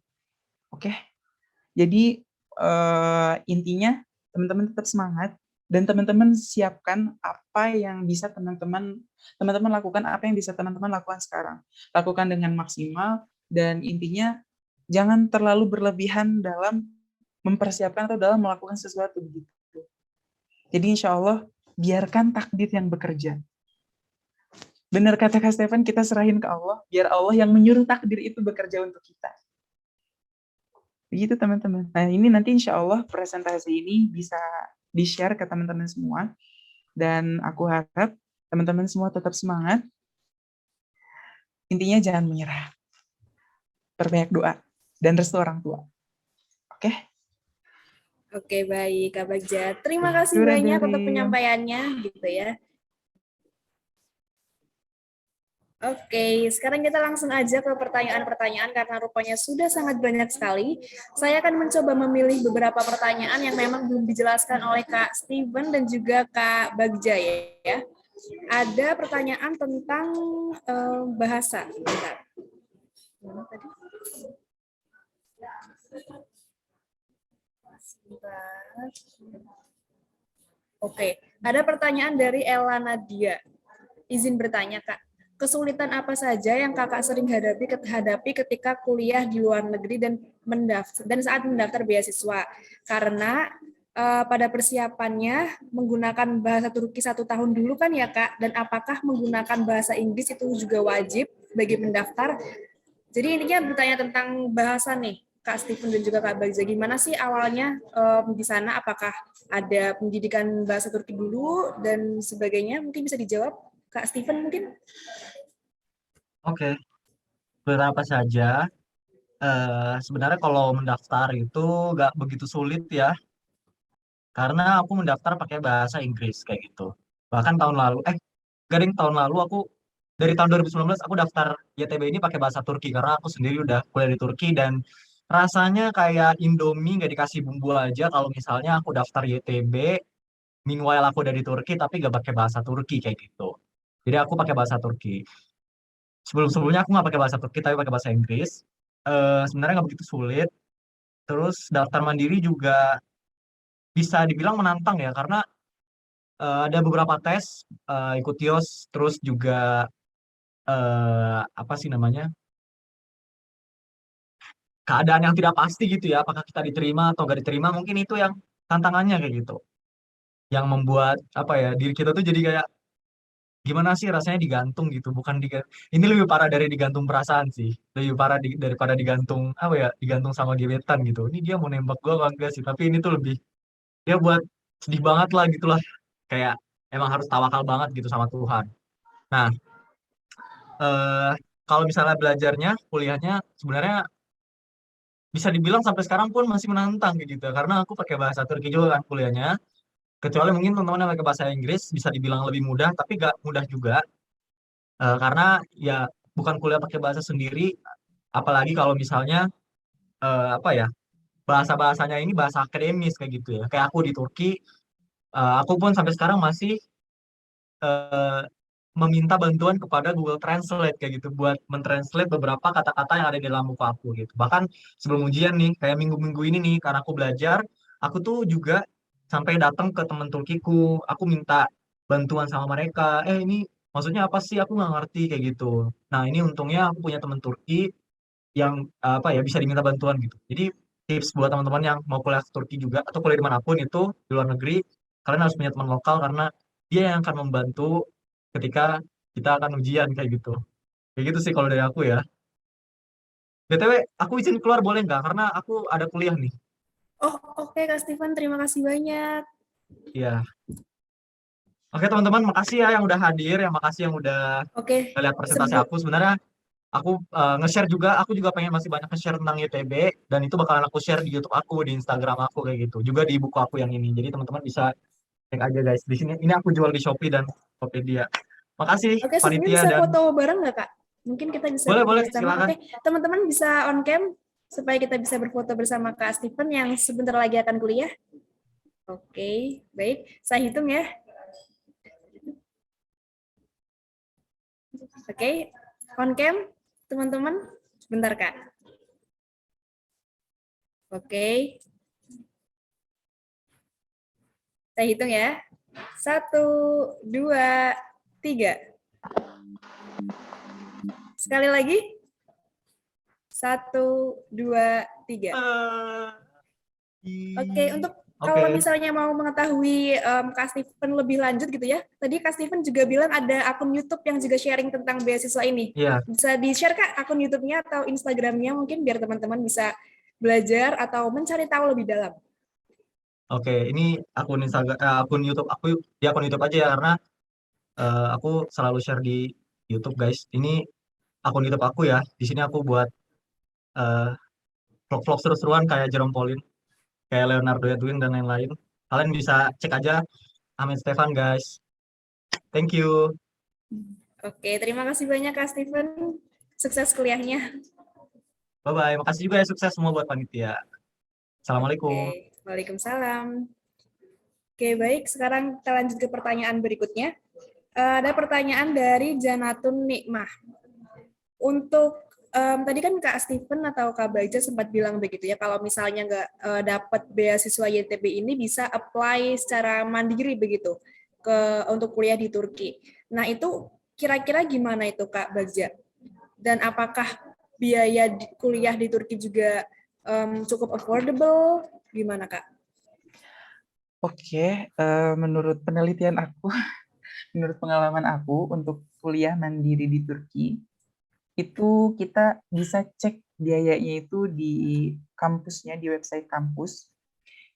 Oke. Jadi intinya teman-teman tetap semangat dan teman-teman siapkan apa yang bisa teman-teman lakukan, apa yang bisa teman-teman lakukan sekarang. Lakukan dengan maksimal dan intinya jangan terlalu berlebihan dalam mempersiapkan atau dalam melakukan sesuatu begitu. Jadi insya Allah biarkan takdir yang bekerja. Benar kata Kak Stefan, kita serahin ke Allah, biar Allah yang menyuruh takdir itu bekerja untuk kita. Begitu teman-teman. Nah ini nanti insya Allah presentasi ini bisa di-share ke teman-teman semua. Dan aku harap teman-teman semua tetap semangat. Intinya jangan menyerah. Perbanyak doa dan restu orang tua. Oke? Oke, baik Kak Bagja. Terima kasih banyak untuk penyampaiannya gitu ya. Oke, sekarang kita langsung aja ke pertanyaan-pertanyaan karena rupanya sudah sangat banyak sekali. Saya akan mencoba memilih beberapa pertanyaan yang memang belum dijelaskan oleh Kak Steven dan juga Kak Bagja ya. Ada pertanyaan tentang bahasa. Bentar. Oke, ada pertanyaan dari Ella Nadia. Izin bertanya, Kak. Kesulitan apa saja yang kakak sering hadapi ketika kuliah di luar negeri dan saat mendaftar beasiswa? Karena pada persiapannya menggunakan bahasa Turki 1 tahun dulu kan ya Kak, dan apakah menggunakan bahasa Inggris itu juga wajib bagi pendaftar? Jadi intinya bertanya tentang bahasa nih, Kak Steven dan juga Kak Bagja. Gimana sih awalnya di sana? Apakah ada pendidikan bahasa Turki dulu dan sebagainya? Mungkin bisa dijawab, Kak Steven mungkin? Oke, berapa saja. Sebenarnya kalau mendaftar itu nggak begitu sulit ya, karena aku mendaftar pakai bahasa Inggris kayak gitu. Bahkan tahun lalu dari tahun 2019 aku daftar YTB ini pakai bahasa Turki karena aku sendiri udah kuliah di Turki dan rasanya kayak Indomie nggak dikasih bumbu aja kalau misalnya aku daftar YTB, meanwhile aku udah di Turki tapi nggak pakai bahasa Turki kayak gitu. Jadi aku pakai bahasa Turki. Sebelum-sebelumnya aku nggak pakai bahasa Turki tapi pakai bahasa Inggris. Sebenarnya nggak begitu sulit. Terus daftar mandiri juga bisa dibilang menantang ya karena ada beberapa tes, ikut TIOS, terus juga apa sih namanya, keadaan yang tidak pasti gitu ya, apakah kita diterima atau nggak diterima, mungkin itu yang tantangannya kayak gitu. Yang membuat apa ya, diri kita tuh jadi kayak gimana sih rasanya digantung gitu, bukan ini lebih parah dari digantung perasaan sih, lebih parah daripada digantung apa ya, digantung sama gebetan gitu. Ini dia mau nembak gua apa enggak sih? Tapi ini tuh lebih ya buat sedih banget lah gitulah, kayak emang harus tawakal banget gitu sama Tuhan. Nah, eh kalau misalnya belajarnya, kuliahnya sebenarnya bisa dibilang sampai sekarang pun masih menantang kayak gitu ya, karena aku pakai bahasa Turki juga kan kuliahnya. Kecuali mungkin teman-teman yang pakai bahasa Inggris bisa dibilang lebih mudah, tapi gak mudah juga. Karena ya bukan kuliah pakai bahasa sendiri, apalagi kalau misalnya apa ya, bahasa-bahasanya ini bahasa akademis kayak gitu ya. Kayak aku di Turki, aku pun sampai sekarang masih eh, meminta bantuan kepada Google Translate kayak gitu buat mentranslate beberapa kata-kata yang ada di dalam buku aku gitu. Bahkan sebelum ujian nih, kayak minggu-minggu ini nih, karena aku belajar, aku tuh juga sampai datang ke temen Turkiku, aku minta bantuan sama mereka. Ini maksudnya apa sih? Aku nggak ngerti kayak gitu. Nah, ini untungnya aku punya temen Turki yang apa ya, bisa diminta bantuan gitu. Jadi tips buat teman-teman yang mau kuliah ke Turki juga atau kuliah dimanapun itu di luar negeri, kalian harus punya teman lokal karena dia yang akan membantu ketika kita akan ujian kayak gitu. Kayak gitu sih kalau dari aku ya. BTW, aku izin keluar boleh nggak? Karena aku ada kuliah nih. Oh, oke Kak Steven, terima kasih banyak. Iya. Oke teman-teman, makasih ya yang udah hadir, yang makasih yang udah Oke, lihat presentasi sebelum aku. Sebenarnya aku nge-share juga, aku juga pengen masih banyak nge-share tentang ITB, dan itu bakalan aku share di YouTube aku, di Instagram aku kayak gitu. Juga di buku aku yang ini. Jadi teman-teman bisa cek aja guys. Di sini ini aku jual di Shopee dan Tokopedia. Makasih Oke, sebelumnya panitia bisa dan foto bareng nggak, Kak? Mungkin kita bisa boleh boleh bersama. silakan. Oke, teman-teman bisa on cam supaya kita bisa berfoto bersama Kak Steven yang sebentar lagi akan kuliah. Oke, baik. Saya hitung ya. Oke, on cam, teman-teman. Sebentar, Kak. Oke, saya hitung ya. 1, 2, 3. Sekali lagi. 1, 2, 3. Oke, untuk Oke. kalau misalnya mau mengetahui Kak Steven lebih lanjut gitu ya, tadi Kak Steven juga bilang ada akun YouTube yang juga sharing tentang beasiswa ini. Iya. Bisa di-share Kak akun YouTube-nya atau Instagram-nya mungkin biar teman-teman bisa belajar atau mencari tahu lebih dalam. Oke, ini akun Instagram, akun YouTube aku, di akun YouTube aja ya, karena aku selalu share di YouTube guys. Ini akun YouTube aku ya. Di sini aku buat eh, vlog-vlog seru-seruan kayak Jerome Pauline, kayak Leonardo Edwin dan lain-lain. Kalian bisa cek aja Amin Stefan guys. Thank you. Oke, terima kasih banyak Kak Steven. Sukses kuliahnya. Bye bye. Makasih juga ya, sukses semua buat panitia. Assalamualaikum. Oke, Waalaikumsalam. Oke, baik. Sekarang kita lanjut ke pertanyaan berikutnya. Ada pertanyaan dari Janatun Nikmah. Untuk tadi kan Kak Steven atau Kak Baja sempat bilang begitu ya, kalau misalnya nggak dapat beasiswa YTB ini bisa apply secara mandiri begitu untuk kuliah di Turki. Nah itu kira-kira gimana itu Kak Baja? Dan apakah biaya kuliah di Turki juga cukup affordable? Gimana Kak? Oke, menurut penelitian aku, menurut pengalaman aku untuk kuliah mandiri di Turki, itu kita bisa cek biayanya itu di kampusnya, di website kampus,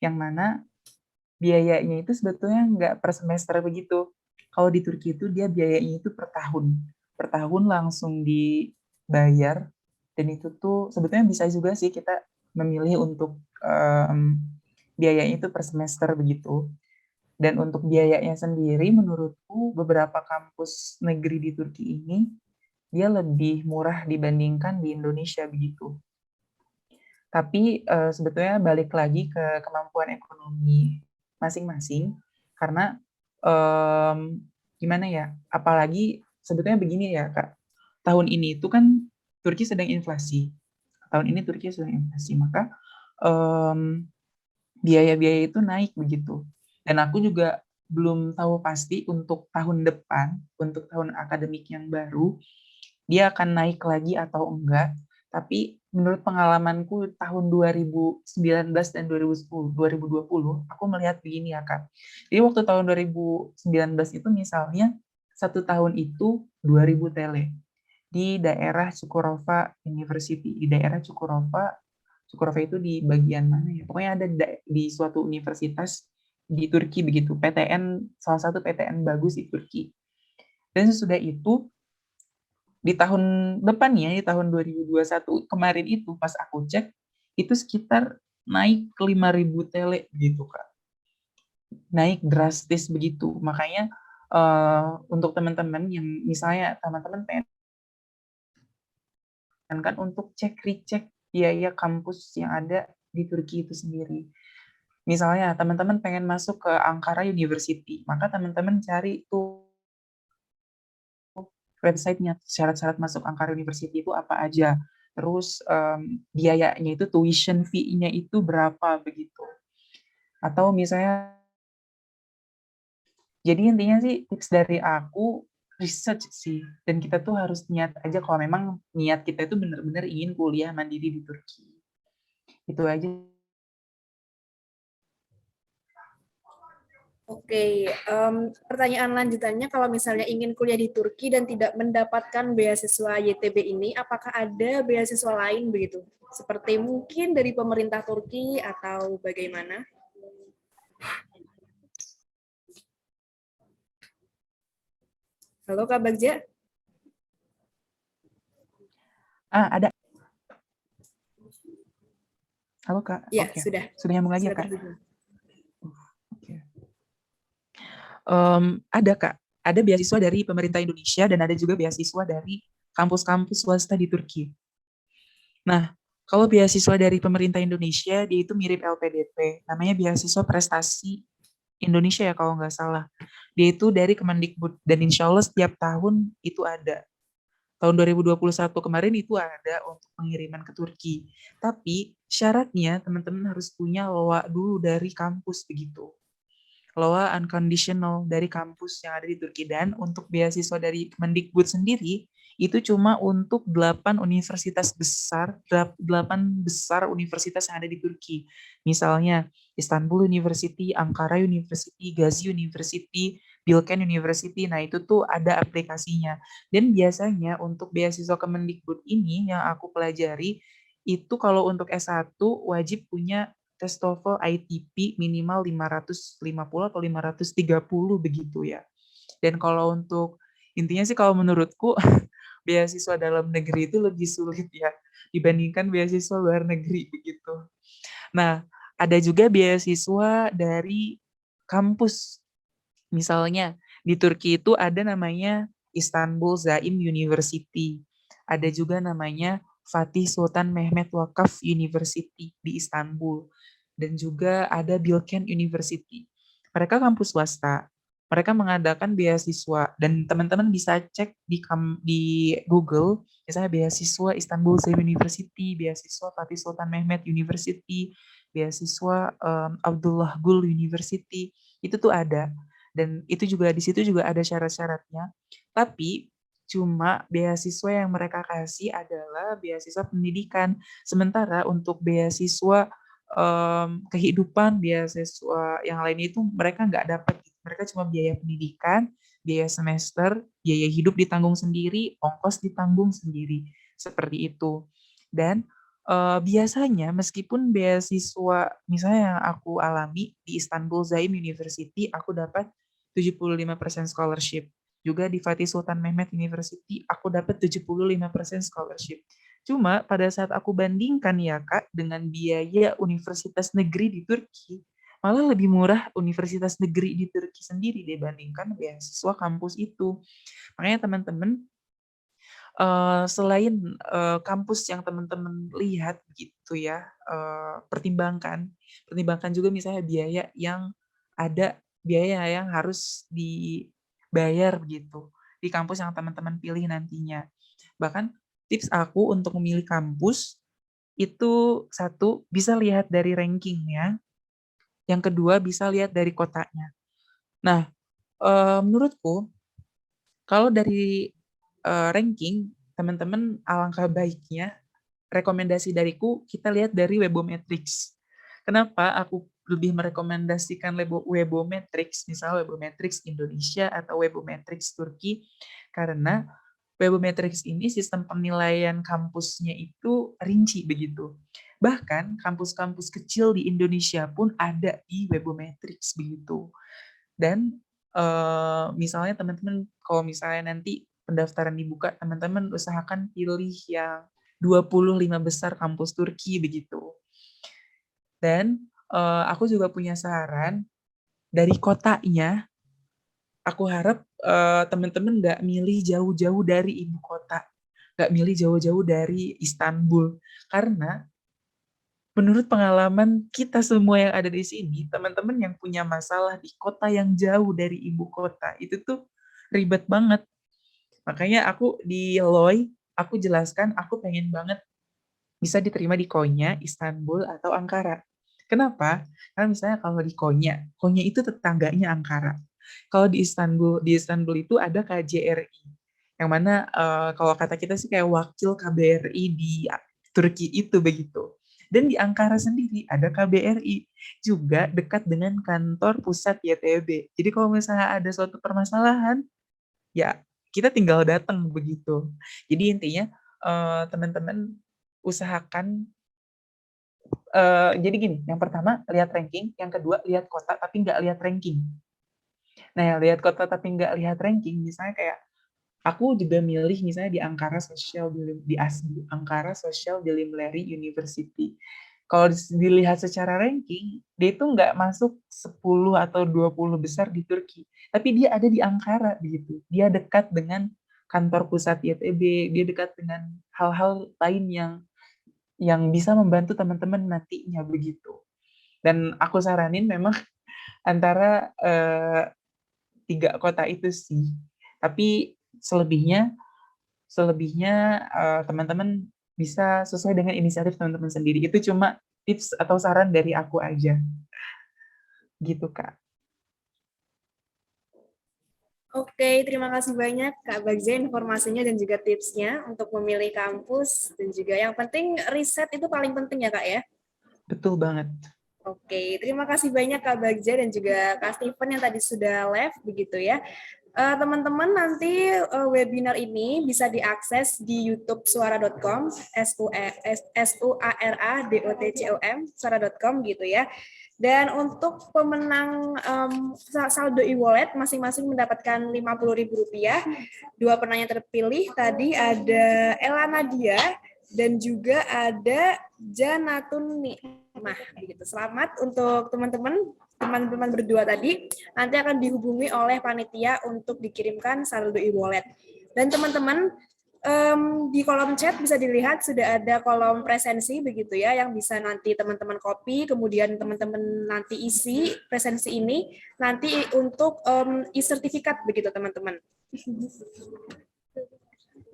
yang mana biayanya itu sebetulnya nggak per semester begitu. Kalau di Turki itu dia biayanya itu per tahun langsung dibayar, dan itu tuh sebetulnya bisa juga sih kita memilih untuk biayanya itu per semester begitu. Dan untuk biayanya sendiri, menurutku beberapa kampus negeri di Turki ini dia lebih murah dibandingkan di Indonesia begitu. Tapi sebetulnya balik lagi ke kemampuan ekonomi masing-masing, karena gimana ya? Apalagi sebetulnya begini ya Kak, tahun ini itu kan Turki sedang inflasi. Tahun ini Turki sedang inflasi, maka biaya-biaya itu naik begitu. Dan aku juga belum tahu pasti untuk tahun depan, untuk tahun akademik yang baru, dia akan naik lagi atau enggak. Tapi menurut pengalamanku tahun 2019 dan 2020, aku melihat begini ya Kak. Jadi waktu tahun 2019 itu misalnya satu tahun itu 2000 tele di daerah Cukurova University, di daerah Cukurova. Cukurova itu di bagian mana ya? Pokoknya ada di suatu universitas di Turki begitu. PTN, salah satu PTN bagus di Turki. Dan sesudah itu di tahun depannya, di tahun 2021 kemarin itu pas aku cek, itu sekitar naik ke 5.000 tele gitu Kak. Naik drastis begitu. Makanya untuk teman-teman yang misalnya teman-teman pengen kan untuk cek recek biaya kampus yang ada di Turki itu sendiri. Misalnya teman-teman pengen masuk ke Ankara University, maka teman-teman cari tuh websitenya, syarat-syarat masuk Ankara University itu apa aja. Terus biayanya itu, tuition fee-nya itu berapa begitu. Atau misalnya, jadi intinya sih tips dari aku, research sih. Dan kita tuh harus niat aja kalau memang niat kita itu benar-benar ingin kuliah mandiri di Turki. Itu aja. Oke, pertanyaan lanjutannya, kalau misalnya ingin kuliah di Turki dan tidak mendapatkan beasiswa YTB ini, apakah ada beasiswa lain begitu? Seperti mungkin dari pemerintah Turki atau bagaimana? Halo Kak Bagja? Ada. Halo Kak. Ya, Oke. sudah. Sudah nyambung lagi ya Sudah Kak? terhubung. Oke. Ada Kak. Ada beasiswa dari pemerintah Indonesia dan ada juga beasiswa dari kampus-kampus swasta di Turki. Nah, kalau beasiswa dari pemerintah Indonesia, dia itu mirip LPDP. Namanya beasiswa prestasi Indonesia ya kalau nggak salah. Dia itu dari Kemendikbud dan insya Allah setiap tahun itu ada. Tahun 2021 kemarin itu ada untuk pengiriman ke Turki. Tapi syaratnya teman-teman harus punya LOA dulu dari kampus begitu. LOA unconditional dari kampus yang ada di Turki. Dan untuk beasiswa dari Kemendikbud sendiri, itu cuma untuk 8 universitas besar, 8 besar universitas yang ada di Turki. Misalnya Istanbul University, Ankara University, Gazi University, Bilkent University. Nah, itu tuh ada aplikasinya. Dan biasanya untuk beasiswa Kemendikbud ini yang aku pelajari, itu kalau untuk S1 wajib punya tes TOEFL ITP minimal 550 atau 530 begitu ya. Dan kalau untuk intinya sih kalau menurutku beasiswa dalam negeri itu lebih sulit ya dibandingkan beasiswa luar negeri begitu. Nah, ada juga beasiswa dari kampus. Misalnya di Turki itu ada namanya Istanbul Zaim University. Ada juga namanya Fatih Sultan Mehmet Wakaf University di Istanbul. Dan juga ada Bilkent University. Mereka kampus swasta. Mereka mengadakan beasiswa dan teman-teman bisa cek di Google, misalnya beasiswa Istanbul Zaim University, beasiswa Fatih Sultan Mehmet University, beasiswa Abdullah Gül University, itu tuh ada. Dan itu juga di situ juga ada syarat-syaratnya. Tapi cuma beasiswa yang mereka kasih adalah beasiswa pendidikan. Sementara untuk beasiswa kehidupan, beasiswa yang lain itu mereka nggak dapat. Mereka cuma biaya pendidikan, biaya semester, biaya hidup ditanggung sendiri, ongkos ditanggung sendiri. Seperti itu. Dan biasanya meskipun beasiswa misalnya yang aku alami di Istanbul Zaim University, aku dapat 75% scholarship. Juga di Fatih Sultan Mehmet University, aku dapat 75% scholarship. Cuma pada saat aku bandingkan ya Kak, dengan biaya universitas negeri di Turki, malah lebih murah universitas negeri di Turki sendiri dibandingkan beasiswa kampus itu. Makanya teman-teman, selain kampus yang teman-teman lihat gitu ya, pertimbangkan juga misalnya biaya yang ada, biaya yang harus dibayar gitu di kampus yang teman-teman pilih nantinya. Bahkan tips aku untuk memilih kampus itu, satu, bisa lihat dari rankingnya, yang kedua bisa lihat dari kotanya. Nah, menurutku kalau dari ranking, teman-teman alangkah baiknya rekomendasi dariku kita lihat dari Webometrics. Kenapa aku lebih merekomendasikan Webometrics, misalnya Webometrics Indonesia atau Webometrics Turki, karena Webometrics ini sistem penilaian kampusnya itu rinci begitu. Bahkan kampus-kampus kecil di Indonesia pun ada di Webometrics begitu. Dan misalnya teman-teman kalau misalnya nanti pendaftaran dibuka, teman-teman usahakan pilih yang 25 besar kampus Turki begitu. Dan aku juga punya saran dari kotanya. Aku harap teman-teman nggak milih jauh-jauh dari ibu kota, nggak milih jauh-jauh dari Istanbul, karena menurut pengalaman kita semua yang ada di sini, teman-teman yang punya masalah di kota yang jauh dari ibu kota itu tuh ribet banget. Makanya aku di Loy, aku jelaskan aku pengen banget bisa diterima di Konya, Istanbul, atau Ankara. Kenapa? Karena misalnya kalau di Konya, Konya itu tetangganya Ankara. Kalau di Istanbul itu ada KJRI, yang mana kalau kata kita sih kayak wakil KBRI di Turki itu begitu. Dan di Ankara sendiri ada KBRI, juga dekat dengan kantor pusat YTB. Jadi kalau misalnya ada suatu permasalahan, ya kita tinggal datang begitu. Jadi intinya teman-teman usahakan jadi gini, yang pertama lihat ranking, yang kedua lihat kota tapi nggak lihat ranking. Nah, yang lihat kota tapi nggak lihat ranking, misalnya kayak aku juga milih misalnya di Ankara Social Bilimleri University. Kalau dilihat secara ranking, dia itu nggak masuk 10 atau 20 besar di Turki. Tapi dia ada di Ankara begitu. Dia dekat dengan kantor pusat YTB, dia dekat dengan hal-hal lain yang bisa membantu teman-teman nantinya begitu. Dan aku saranin memang antara 3 kota itu sih. Tapi selebihnya teman-teman bisa sesuai dengan inisiatif teman-teman sendiri. Itu cuma tips atau saran dari aku aja. Gitu, Kak. Oke, terima kasih banyak Kak Bagja informasinya dan juga tipsnya untuk memilih kampus dan juga yang penting riset itu paling penting ya Kak ya. Betul banget. Oke, terima kasih banyak Kak Bagja dan juga Kak Steven yang tadi sudah live begitu ya. Teman-teman nanti webinar ini bisa diakses di YouTube suara.com, suara.dotcom, suara.com gitu ya. Dan untuk pemenang saldo e-wallet masing-masing mendapatkan Rp50.000. 2 penanya terpilih tadi ada Elana Dia dan juga ada Janatun Nikmah. Begitu. Selamat untuk teman-teman berdua tadi. Nanti akan dihubungi oleh panitia untuk dikirimkan saldo e-wallet. Dan teman-teman di kolom chat bisa dilihat sudah ada kolom presensi begitu ya yang bisa nanti teman-teman copy, kemudian teman-teman nanti isi presensi ini nanti untuk e-sertifikat begitu teman-teman.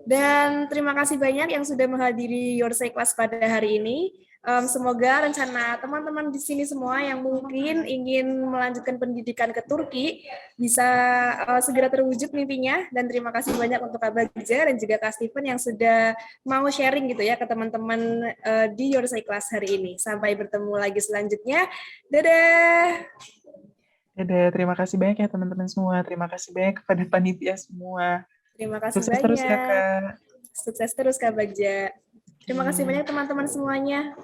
Dan terima kasih banyak yang sudah menghadiri Your Say Class pada hari ini. Semoga rencana teman-teman di sini semua yang mungkin ingin melanjutkan pendidikan ke Turki bisa segera terwujud mimpinya. Dan terima kasih banyak untuk Kak Bagja dan juga Kak Steven yang sudah mau sharing gitu ya ke teman-teman di Your Say Class hari ini. Sampai bertemu lagi selanjutnya. Dadah! Dadah, terima kasih banyak ya teman-teman semua. Terima kasih banyak kepada panitia semua. Terima kasih Sukses banyak. terus ya, Kak. Sukses terus Kak Bagja. Terima kasih banyak teman-teman semuanya.